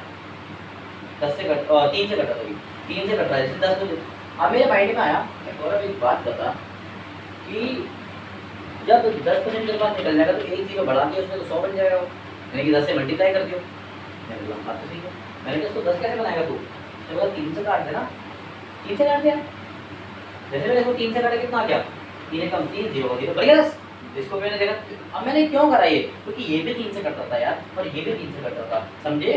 10 से कट 3 से कट रहा है, 3 से कट रहा है जैसे 10 को। अब मेरे माइंड में आया मैं गौरव एक बात बता कि जब 10% के बाद निकल जाएगा तो एक जीरो बढ़ा दिया उसमें तो 100 बन जाएगा, यानी कि 10 से मल्टीप्लाई कर दियो। मैंने बोला बात तो सही है, मैंने कहा इसको 10 कैसे बनाएगा तू, तो बोला 3 से काट देना, 3 से काट दिया। जैसे मैंने इसको 3 से काटा कितना आ गया 3 कम 3 0 0 बढ़ गया 10। इसको मैंने देखा, अब मैंने क्यों करा ये, क्योंकि ये भी 3 से कटता था यार और ये भी 3 से कटता था, समझे,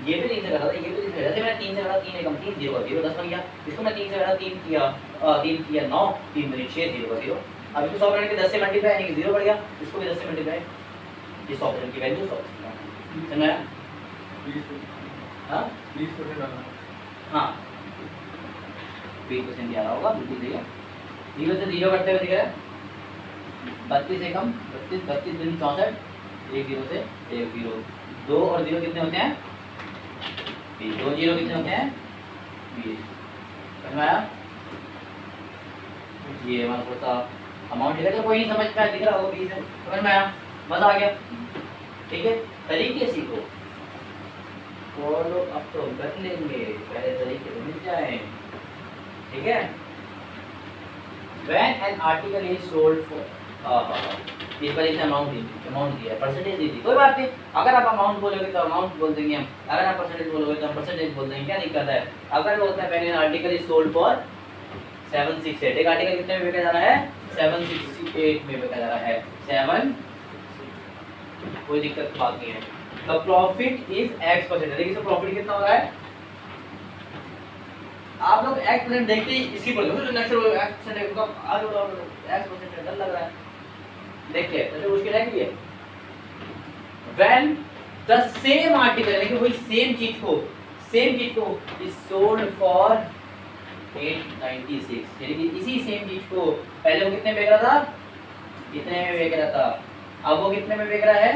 ये भी 3 से कटा था, ये भी 3 से। जैसे मैंने 3 से काटा 3 कम 3 0 0 10 बन गया। इसको मैं 3 से काटा 3 किया 9 3 बनी 6 0 0। अब इसको 100 करने के 10 से मल्टीप्लाई यानी कि 0 बढ़ गया, इसको भी 10 से मल्टीप्लाई, ये 100% की वैल्यू 100 समझ में आया। हां 20% डालना, हां 20% आ रहा होगा बिल्कुल सही है। 0 से 0 करते हुए दिख रहा है 32 से कम 32 32 दूनी 64, 1 0 से 1 0, 2 और 0 कितने होते हैं 20, 2 0 कितने होते हैं 20। समझ में आया, ये हमारा थोड़ा सा अमाउंट लिखा, तो कोई नहीं समझ में आया, दिख रहा होगा 20 है, समझ में आया, मजा आ गया। ठीक है तरीके सीखो, फॉलो अप तो कर लेंगे, पहले तरीके तो मिल जाए। ठीक है when an article is sold for इस पर इसने अमाउंट दिया है, परसेंटेज दी थी, कोई बात नहीं, अगर आप अमाउंट बोलोगे तो अमाउंट बोल देंगे हम, अगर आप परसेंटेज बोलोगे तो हम परसेंटेज बोल देंगे, क्या दिक्कत है। अगर बोलते हैं पहले आर्टिकल इज सोल्ड फॉर 768, एक आर्टिकल कितने में बेचा जा रहा है 768 में बेचा जा रहा है 7, कोई दिक्कत की बात नहीं है। द प्रॉफिट इज x%, देखिए इसका प्रॉफिट कितना हो रहा है, आप लोग x% देखते ही इसकी बोल दो नेक्स्ट x% का आगे बढ़ो, x% डर लग रहा है, देखिए तो मुश्किल है कि ये when the same article यानी कि वही सेम चीज को is sold for 896, यानी कि इसी सेम चीज को पहले वो कितने में बेच रहा था, कितने में बेच रहा था, अब वो कितने में बेच रहा है,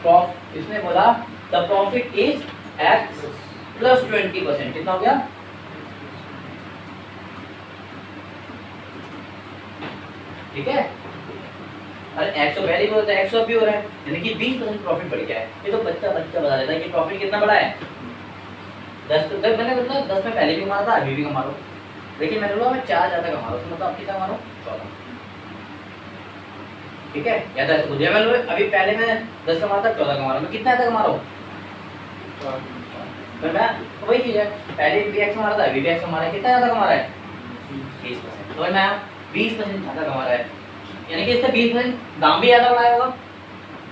तो इसने बोला the profit is x plus 20%, कितना हो गया, ठीक है। अरे 100 पहले भी होता है 100 भी हो रहा है, यानी कि 20% प्रॉफिट बढ़ गया है। ये तो बच्चा बता देता है कि प्रॉफिट कितना बढ़ा है 10, तो मैंने मतलब 10 में पहले भी कमा था अभी भी कमा रहा हूँ, लेकिन मैंने बोला मैं 4 ज़्यादा कमा रहा हूँ, मतलब अब कितना कमा रहा हूँ 14, ठीक है। या तो मुझे मैं अभी पहले मैं 10 कमा था 14 कमा रहा हूँ, मैं कितना ज़्यादा कमा रहा हूँ, मैं वही चीज़ है, पहले भी एक्स कमा रहा था अभी भी एक्स कमा रहा है, कितना ज़्यादा कमा रहा है 20%, तो मैं 20% ज़्यादा कमा रहा है, यानी कि इससे 20% दाम भी ज़्यादा बढ़ाया होगा।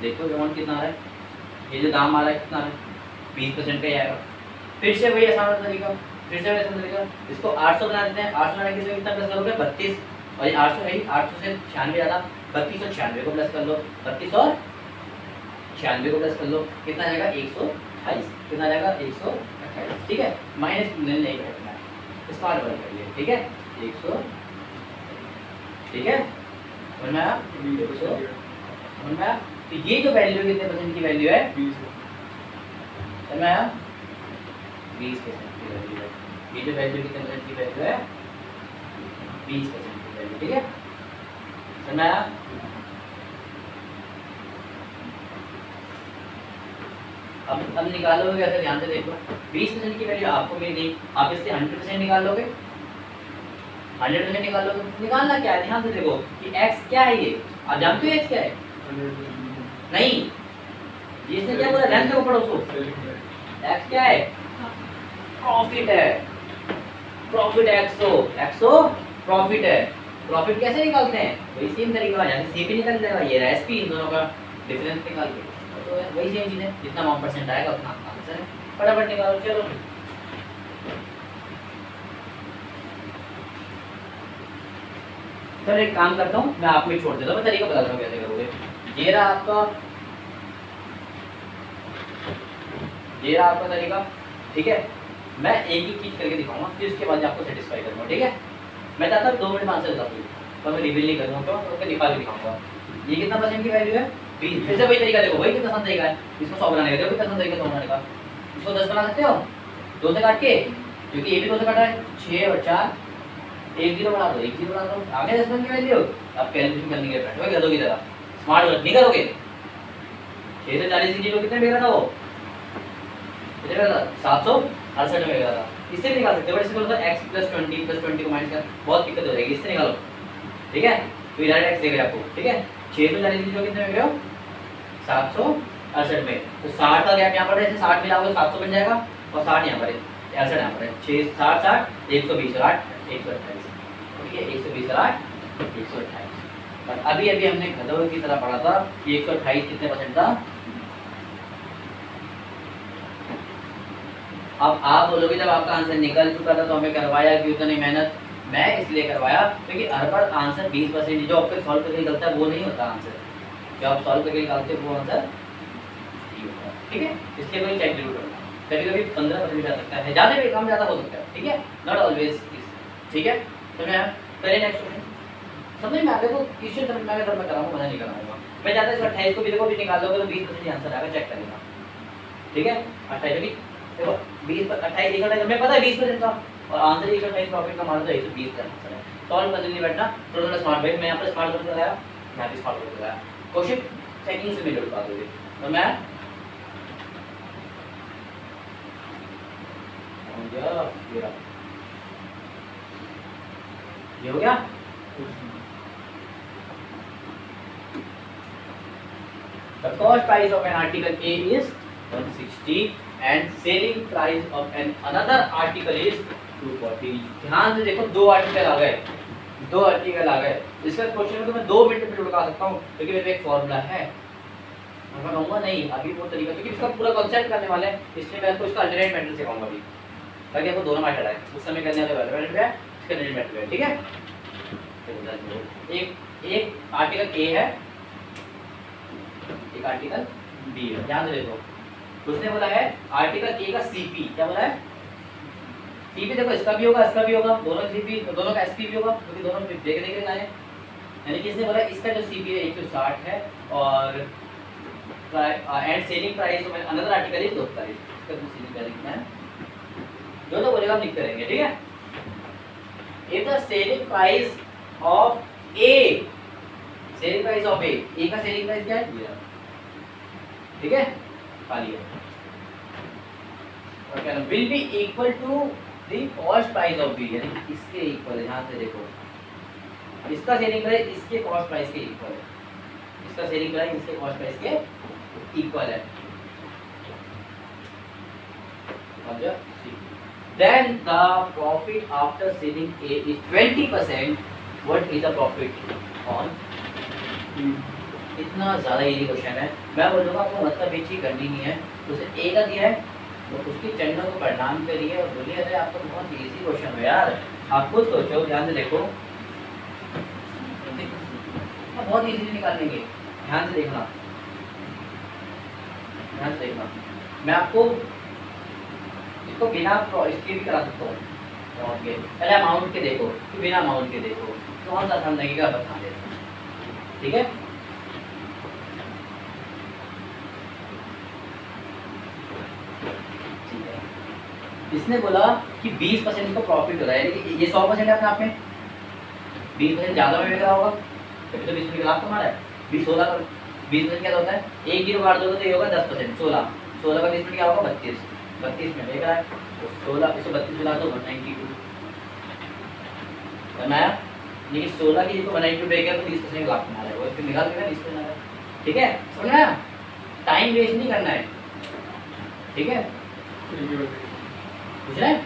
देखो अमाउंट कितना आ रहा है, ये जो दाम आ रहा है कितना है 20% का ही आएगा। फिर से वही आसान तरीका, इसको 800 बना देते हैं, 800 बनाने के लिए कितना प्लस करोगे 32, और ये 800 है 800 से 96 ज़्यादा, 32 और 96 को प्लस कर लो, 32 और 96 को प्लस कर लो, कितना आ जाएगा 128, कितना आ जाएगा 128, ठीक है। माइनस नहीं करना है, स्मार्ट वर्क करिए, ठीक है 100, ठीक है समझ में आया, समझ में आया। तो ये जो वैल्यू कितने परसेंट की वैल्यू है 20, समझ में आया 20% की वैल्यू है, ये जो वैल्यू कितने परसेंट की वैल्यू है 20% की वैल्यू, ठीक है समझ में आया। अब निकालोगे कैसे, ध्यान से देखो, 20% की वैल्यू आपको मिल गई, आप इससे 100% निकाल लोगे, 100% निकाल लोगे, निकालना क्या है ध्यान से देखो कि x क्या है, ये आप जानते हो x क्या है, नहीं ये इसने क्या बोला, ध्यान से पढ़ो उसको, x क्या है प्रॉफिट है, प्रॉफिट एक्सो प्रॉफिट है। प्रॉफिट कैसे निकालते हैं, वही सेम तरीका है, जैसे सीपी निकल जाएगा, ये एसपी, इन दोनों का डिफरेंस निकाल के, तो वही सेम चीज है, जितना अमाउंट परसेंट आएगा उतना आंसर है, फटाफट निकालो। चलो सर एक काम करता हूँ, मैं आपको ही छोड़ देता हूँ, मैं तरीका बता रहा हूँ कैसे करोगे। ये रहा आपका तरीका, ठीक है। मैं एक ही चीज करके दिखाऊंगा, फिर उसके बाद आपको सेटिस्फाई करूंगा, ठीक है। मैं चाहता हूँ 2 मिनट में आंसर बता दूँ, पर मैं रिवील नहीं करूँगा, क्यों? तो निकाल के दिखाऊंगा। ये कितना परसेंट की वैल्यू है 20। फिर से वही तरीका देखो, वही कितना आसान तरीका है इसको 100 बनाने का। देखो कितना आसान तरीका 100 बनाने का। इसको 10 बना सकते हो 2 से काट के, क्योंकि ये भी 2 से काटा है। 6 और 4 एक 0 बना दो, एक 0 बना दो, आगे 10 की वैल्यू। अब कैलकुलेशन करने के फ्रेंड वही गधों की तरह स्मार्ट वर्क नहीं करोगे। 6 से 40 की 0 कितने में था वो, कितने में था 768 में था। इससे भी निकाल सकते हो, बट इससे बोलता है x + 20 + 20 को माइनस कर, बहुत दिक्कत हो जाएगी, इससे निकालो, ठीक है। तो डायरेक्ट x देगा आपको, ठीक है। 640 की 0 कितने में गए हो 768 में, तो 60 का गैप यहाँ पर है, जैसे 60 मिलाओगे 700 बन जाएगा, और 60 यहाँ पर है, 68 यहाँ पर है। 6 60 60 120 और 8 128, ठीक है। 120 और 8 128। और अभी अभी हमने गधों की तरह पढ़ा था कि 128 कितने परसेंट था। अब आप बोलोगे जब आपका आंसर निकल चुका था तो हमें करवाया क्यों इतनी मेहनत। मैं इसलिए करवाया क्योंकि हर बार आंसर 20% जो आपके सॉल्व करके निकलता है वो नहीं होता आंसर, जो आप सॉल्व करके निकालते हो वो आंसर नहीं होता, ठीक है। इसलिए कोई चेक जरूर करना, कभी कभी 15% जा सकता है, ज़्यादा भी कम ज़्यादा हो सकता है, ठीक है, नॉट ऑलवेज, ठीक है। समझ में आया? पहले नेक्स्ट क्वेश्चन समझ में आ गया तो क्वेश्चन समझ में आ गया तो मैं कराऊंगा, मजा नहीं कराऊंगा। मैं चाहता हूँ 28 को भी देखो, भी निकाल दोगे तो 20% आंसर आएगा, चेक करेगा, ठीक है। 28 भी देखो 20 पर 28 128 हमें पता है 20% था, और आंसर 128 प्रॉफिट का माना तो 120 का आंसर है। सॉल्व करने नहीं बैठना, थोड़ा थोड़ा स्मार्ट भाई, मैं यहाँ पर स्मार्ट वर्क लगाया, यहाँ भी स्मार्ट वर्क लगाया, क्वेश्चन सेकंड से मिलकर बता दोगे। तो मैं ये हो गया। The cost price of an article A is 160 and selling price of an another article is 240। ध्यान से देखो, दो आर्टिकल आ गए, दो आर्टिकल आ गए। इसका क्वेश्चन को मैं 2 मिनट में लगा सकता हूँ, क्योंकि मेरे पे एक फॉर्मूला है। मैं कहूँगा नहीं अभी वो तरीका, क्योंकि इसका पूरा कॉन्सेप्ट करने वाले हैं, इसलिए मैं आपको इसका अल्टरनेट मेथड सिखाऊंगा अभी, ताकि आपको दोनों मेथड आए। उस समय करने वाले मेथड है, इसका अल्टरनेट मेथड है, ठीक है। एक आर्टिकल ए है, एक आर्टिकल बी है। ध्यान से देखो, उसने बोला है आर्टिकल ए का सीपी, क्या बोला है सीपी। देखो इसका भी होगा, इसका भी होगा, दोनों सीपी, दोनों का एसपी भी होगा, क्योंकि दोनों देखे देखे आए। यानी कि इसने बोला इसका जो सीपी है 160 है, और and selling price of another article is 240। इसका जो सेलिंग प्राइस कितना है, जो तो बोलेगा हम लिख करेंगे, ठीक है। If the selling price of A, selling price of A का सेलिंग प्राइस क्या है, ठीक है, खाली है, और क्या will be equal to the cost price of B, यानी इसके इक्वल है। ध्यान से देखो, इसका सेलिंग प्राइस इसके कॉस्ट प्राइस के इक्वल है, इसका सेलिंग प्राइस इसके कॉस्ट प्राइस के इक्वल है। Then the profit after selling A is 20%. What is the profit on? इतना ज़्यादा इजी क्वेश्चन है, मैं बोलूँगा आपको मतलब ये चीज़ करनी नहीं है। उसे ए का दिया है तो उसकी चंडों को परिणाम करिए और बोलिए अरे आप तो बहुत इजी क्वेश्चन हो यार, आप खुद सोचो, ध्यान से देखो, बहुत इजीली निकाल लेंगे। ध्यान से देखना, ध्यान से देखना, मैं आपको इसको बिना इसके भी करा सकता हूँ। पहले अमाउंट के देखो, फिर बिना अमाउंट के देखो, कौन सा आसान लगेगा बता देना, ठीक है। इसने बोला कि 20% इसको प्रॉफिट हो रहा है, यानी ये 100% है अपने आप में, 20% ज़्यादा में बिक रहा होगा, तभी तो 20% लाभ कमा रहा है। 20% क्या होता है, एक जीरो काट दोगे तो ये होगा 10%, 16 का 20% क्या होगा 32 में बेच रहा है, तो 16 132 मिला दो 192 बनाया, लेकिन 16 की जिसको 192 बेच गया तो 20% लाभ कमा रहा है, वो फिर निकाल देगा 20% आ रहा है, ठीक है। समझ में आया? टाइम वेस्ट नहीं करना है, ठीक है। पूछ रहे हैं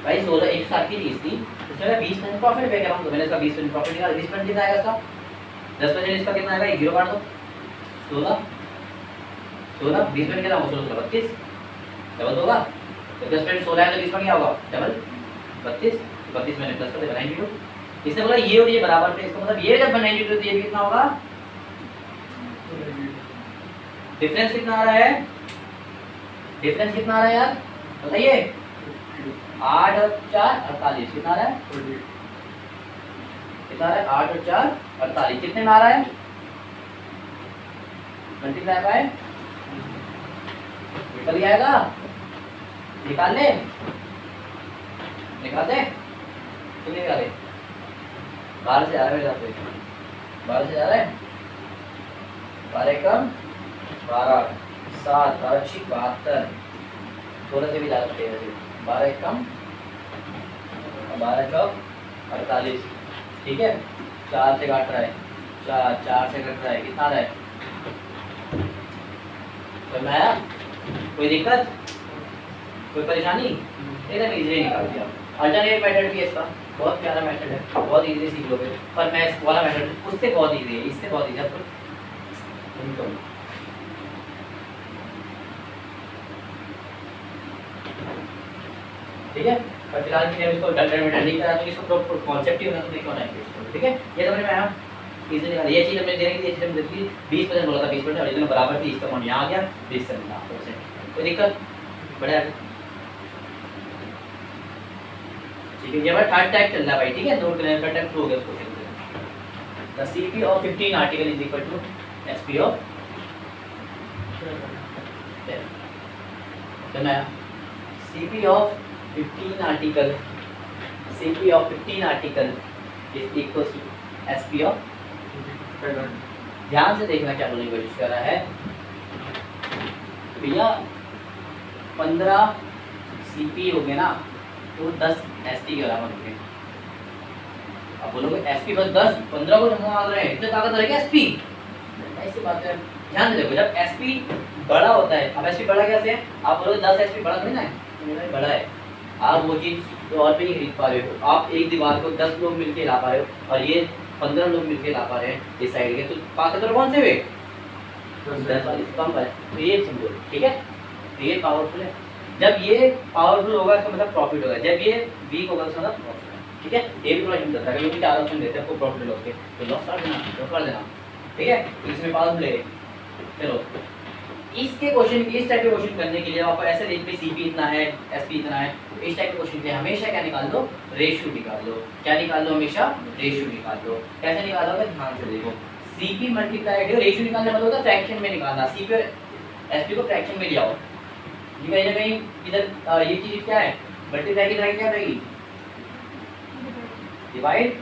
भाई 16 160 की चीज थी, उसमें 20% प्रॉफिट पे कर रहा हूँ, तो मैंने इसका 20% प्रॉफिट निकाला, 20% कितना आएगा इसका, 10% इसका कितना आएगा, 1 जीरो काट दो, 16 20% कितना होगा, 16 32 डबल होगा, तो 10% 16 है तो 20% क्या होगा डबल 32 मैंने प्लस कर दिया 92। इसने बोला ये और ये बराबर थे, इसका मतलब ये जब 92 तो ये भी कितना होगा, डिफरेंस कितना आ रहा है डिफरेंस कितना आ रहा है यार बताइए? 8 और 4 48 कितना आ रहा है? कितना आ रहा है? 8 और 4 48 कितने में आ रहा है? मल्टीप्लाई बाय निकल जाएगा। निकाल ले, निकाल दे। कितने निकाले? 12 से जा रहा है मेरे साथ, 12 से जा रहा है। 12 कम 12 7 12 72 16 से भी जा सकते हैं। 12 कम 12 चौक 48 ठीक है। 4 से काट रहा है, 4 से कट रहा है, कितना आ रहा है? समझ में आया? कोई दिक्कत, कोई परेशानी? एकदम इजीली निकाल दिया। अल्टरनेट मेथड भी है इसका, बहुत प्यारा मेथड है, बहुत इजीली सीख लोगे। पर मैं इस वाला मेथड उससे बहुत इजी है, इससे बहुत इजी है। ठीक है, पर फिलहाल के लिए इसको अल्टरनेट मेथड नहीं करा तो इसको कॉन्सेप्ट ही होना तो देखो ना। ठीक है, ये समझ में आया? इजीली निकाल। ये चीज हमने देखी, ये चीज हमने देखी 20% बोला था, 20% और इतना बराबर थी, इसका अमाउंट यहाँ आ गया 20%। कोई दिक्कत? बढ़िया। ठीक है, ये हमारा थर्ड टाइप चल रहा है भाई। ठीक है, नोट करने का टाइप हो गया इसको। The CP of 15 article is equal to SP of CP of 15 article, CP of 15 article is equal to SP of. ध्यान से देखना क्या बोलने की कोशिश कर रहा है भैया। 15 सीपी हो गए ना तो 10 एसपी के बराबर हो गए। अब बोलोगे एसपी बस 10, 15 को हम मांग रहे हैं, इतने ताकत रहेगा एसपी? ऐसी बात है। ध्यान से देखो, जब एसपी बड़ा होता है, अब एसपी बड़ा कैसे है? आप बोलोगे 10 एसपी बड़ा नहीं ना है, बड़ा है। आप वो चीज और भी नहीं खरीद पा रहे हो। आप एक दीवार को 10 लोग मिलके ला पा रहे हो और ये 15 लोग मिलके ला पा रहे हैं इस साइड के, तो ताकत कौन से वे? 10 वाली कम है। तो ये समझो, ठीक है, ये पावरफुल है। जब ये पावरफुल होगा इसका मतलब प्रॉफिट होगा, जब ये वीक होगा इसका मतलब लॉस होगा। ठीक है, ये भी थोड़ा हिंट करता है क्योंकि 4 ऑप्शन देते हैं आपको प्रॉफिट लॉस के, तो लॉस कर देना, लॉस कर देना। ठीक है, तो इसमें पावरफुल है। चलो इसके क्वेश्चन, इस टाइप के क्वेश्चन करने के लिए आपको ऐसे लिख पे सीपी इतना है, एसपी इतना है, तो इस टाइप के क्वेश्चन के लिए हमेशा क्या निकाल दो? रेशियो निकाल दो। क्या निकाल दो? हमेशा रेशियो निकाल दो। कैसे निकालोगे? ध्यान से देखो, सीपी मल्टीप्लाई रेशियो निकालने मतलब होता है फ्रैक्शन में निकालना। सीपी और एसपी को फ्रैक्शन में ले आओ। ये कहीं ना कहीं इधर ये चीज क्या है? मल्टीप्लाई की तरह क्या रहेगी? डिवाइड।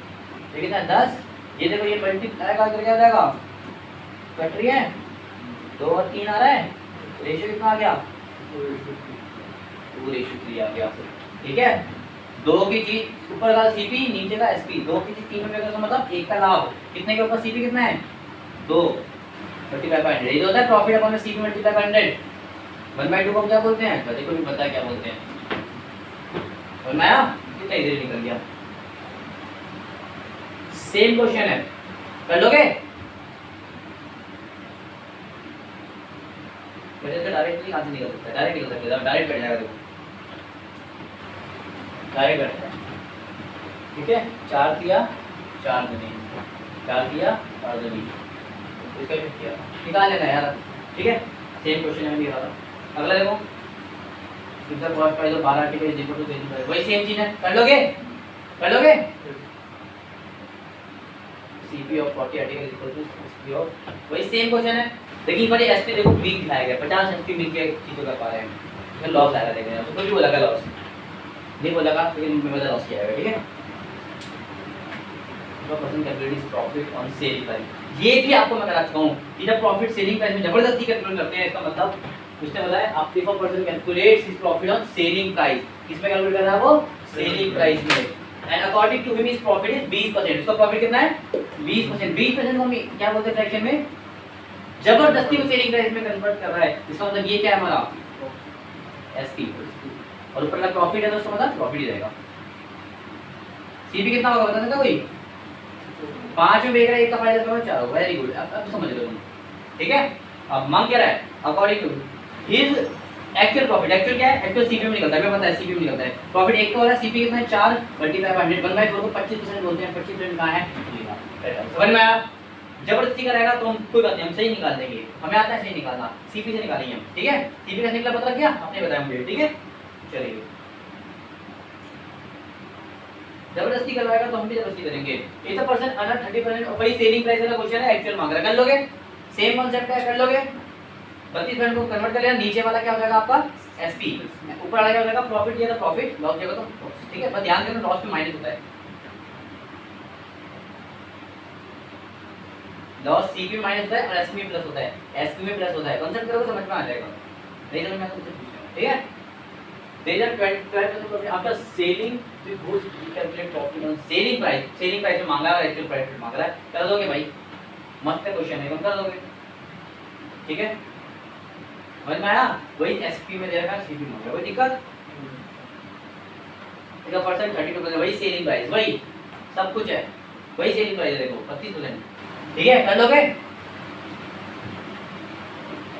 ये कितना 10, ये देखो ये मल्टीप्लाई का क्या हो जाएगा? कट रही है, 2 और 3 आ रहा है, रेशियो कितना आ गया? 2:3 आ गया। ठीक है, 2 की चीज ऊपर का सीपी, नीचे का एसपी, 2 की चीज 3 में का मतलब 1 का लाभ। कितने के ऊपर सीपी कितना है? 2 मल्टीप्लाई बाय 100। ये होता है profit upon CP multiply by 100। 1/2 को क्या बोलते हैं? देखो भी पता है क्या बोलते हैं। बनाया कितना इजीली निकल गया। सेम क्वेश्चन है, कर लोगे? वैसे तो डायरेक्टली कहां से निकल सकता है? डायरेक्ट निकल सकता है, डायरेक्ट बैठ जाएगा। देखो डायरेक्ट बैठ जाएगा। ठीक है, 4 दिया 4 दूनी, 4 दिया 4 दूनी, इसका भी किया, निकाल लेना यार। ठीक है, सेम क्वेश्चन है, ये वाला। अगला देखो, फिर cost price of 12 article is equal to, वही सेम चीज है। कर लोगे? कर लोगे? CP of 40 article is equal to CP of, वही सेम क्वेश्चन है। देखिए पर ये एसपी देखो वीक दिखाया गया, 50 एसपी मिलके चीजों कर पा रहे हैं, इसमें लॉस आएगा। देखने तो कुछ भी बोला का लॉस नहीं बोला का, लेकिन में लॉस किया आएगा। ठीक है, तो percent calculate profit on selling price. ये भी आपको मैं करा चुका हूं कि जब प्रॉफिट सेलिंग प्राइस में जबरदस्ती कैलकुलेट करते हैं, इसका मतलब उसने बोला है आप 34% calculates his profit on selling price. किसमें कैलकुलेट कर रहा है वो? सेलिंग प्राइस में। And according to him his profit is 20%। इसका प्रॉफिट कितना है? 20%। 20% को हम क्या बोलते हैं फ्रैक्शन में? जबरदस्ती को सेलिंग प्राइस में कन्वर्ट कर रहा है। इसका मतलब ये क्या है हमारा? एसपी। और ऊपर का प्रॉफिट है तो उसका मतलब प्रॉफिट ही रहेगा। सीपी कितना होगा बता सकता कोई? 5 में बेच रहा है, एक का फायदा तो 4 होगा। वेरी गुड, अब समझ लो तुम। ठीक है, अब मांग क्या रहा है? According to his actual profit. Actual क्या है? एक्चुअल सीपी में निकलता है, मैं पता है सीपी में निकलता है। प्रॉफिट एक का हो रहा है, सीपी कितना है? 4 मल्टीप्लाई बाय 100, 1/4 को 25% बोलते हैं। 25% कहां है? समझ में आया? जबरदस्ती कराएगा तो हम कोई बात नहीं, हम सही निकाल देंगे, हमें आता है सही निकालना, सीपी से निकालेंगे हम, ठीक है। सीपी का निकला पता लग गया, आपने बताया मुझे, ठीक है। चलिए, जबरदस्ती करवाएगा तो हम भी जबरदस्ती करेंगे। 80% अनर 30% और वही सेलिंग प्राइस वाला क्वेश्चन है, एक्चुअल मांग रहा है, कर लोगे, सेम कॉन्सेप्ट है, कर लोगे। 32% को कन्वर्ट कर लिया, नीचे वाला क्या हो जाएगा आपका एसपी, ऊपर वाला क्या हो जाएगा प्रॉफिट, दिया था प्रॉफिट, लॉस दिया तो लॉस, ठीक है। पर ध्यान देना लॉस में माइनस होता है, लॉस सीपी में माइनस होता है और एसपी में प्लस होता है, एसपी में प्लस होता है, कॉन्सेप्ट करोगे समझ में आ जाएगा, नहीं समझ में आता तो मुझसे पूछना, ठीक है। There are 12% profit after selling we both calculate profit on selling price, selling price में मांगा है, एक्चुअल प्राइस में मांग रहा है, कर दोगे भाई, मस्त है क्वेश्चन है, कर दोगे, ठीक है। समझ में आया, वही एसपी में दे रखा है, सीपी मांग रहा है, कोई दिक्कत, इसका परसेंट 32%, वही सेलिंग प्राइस, वही सब कुछ है, वही सेलिंग प्राइस है, देखो 32%, ठीक है, कर लोगे।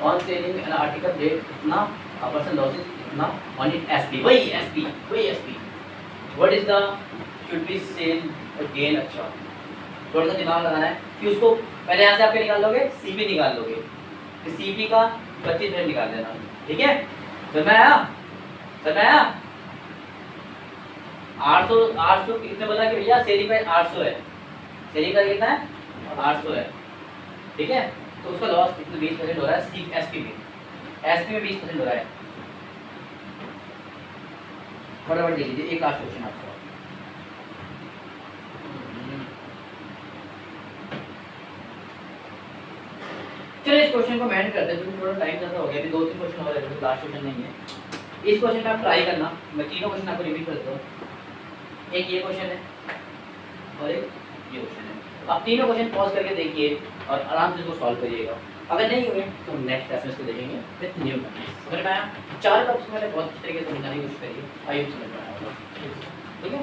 On selling an article rate इतना, परसेंट लॉसेस इतना, ऑन इट एसपी, वही एसपी, वही SP, what is the should be sell again. अच्छा, थोड़ा सा दिमाग लगाना है कि उसको पहले यहाँ से आपके निकाल लोगे, सीपी निकाल लोगे, तो सीपी का 25% निकाल देना, ठीक है। समझ में आया, समझ में आया। 800 कितने बोला कि भैया सेलिंग प्राइस 800 है, सेलिंग प्राइस कितना है 800 है, ठीक है। तो उसका लॉस कितना 20% हो रहा है, एसपी में, एसपी में 20% हो रहा है। फटाफट देख लीजिए, एक लास्ट क्वेश्चन आपका, चलिए इस क्वेश्चन को मैंने करते हैं क्योंकि थोड़ा टाइम ज़्यादा हो गया, अभी 2-3 क्वेश्चन और है, लास्ट क्वेश्चन नहीं है। इस क्वेश्चन का आप ट्राई करना, मैं तीनों क्वेश्चन आपको रिपीट करता हूँ, एक ये क्वेश्चन है और एक ये क्वेश्चन है, आप तीनों क्वेश्चन पॉज करके देखिए और आराम से इसको सॉल्व करिएगा, अगर नहीं हुए तो नेक्स्ट क्लास में इसको देखेंगे विद न्यू टॉपिक्स। समझ में आया, 4 टॉपिक्स मैंने बहुत अच्छे तरीके से समझाने की कोशिश करी है, आइए समझ में आया, ठीक है।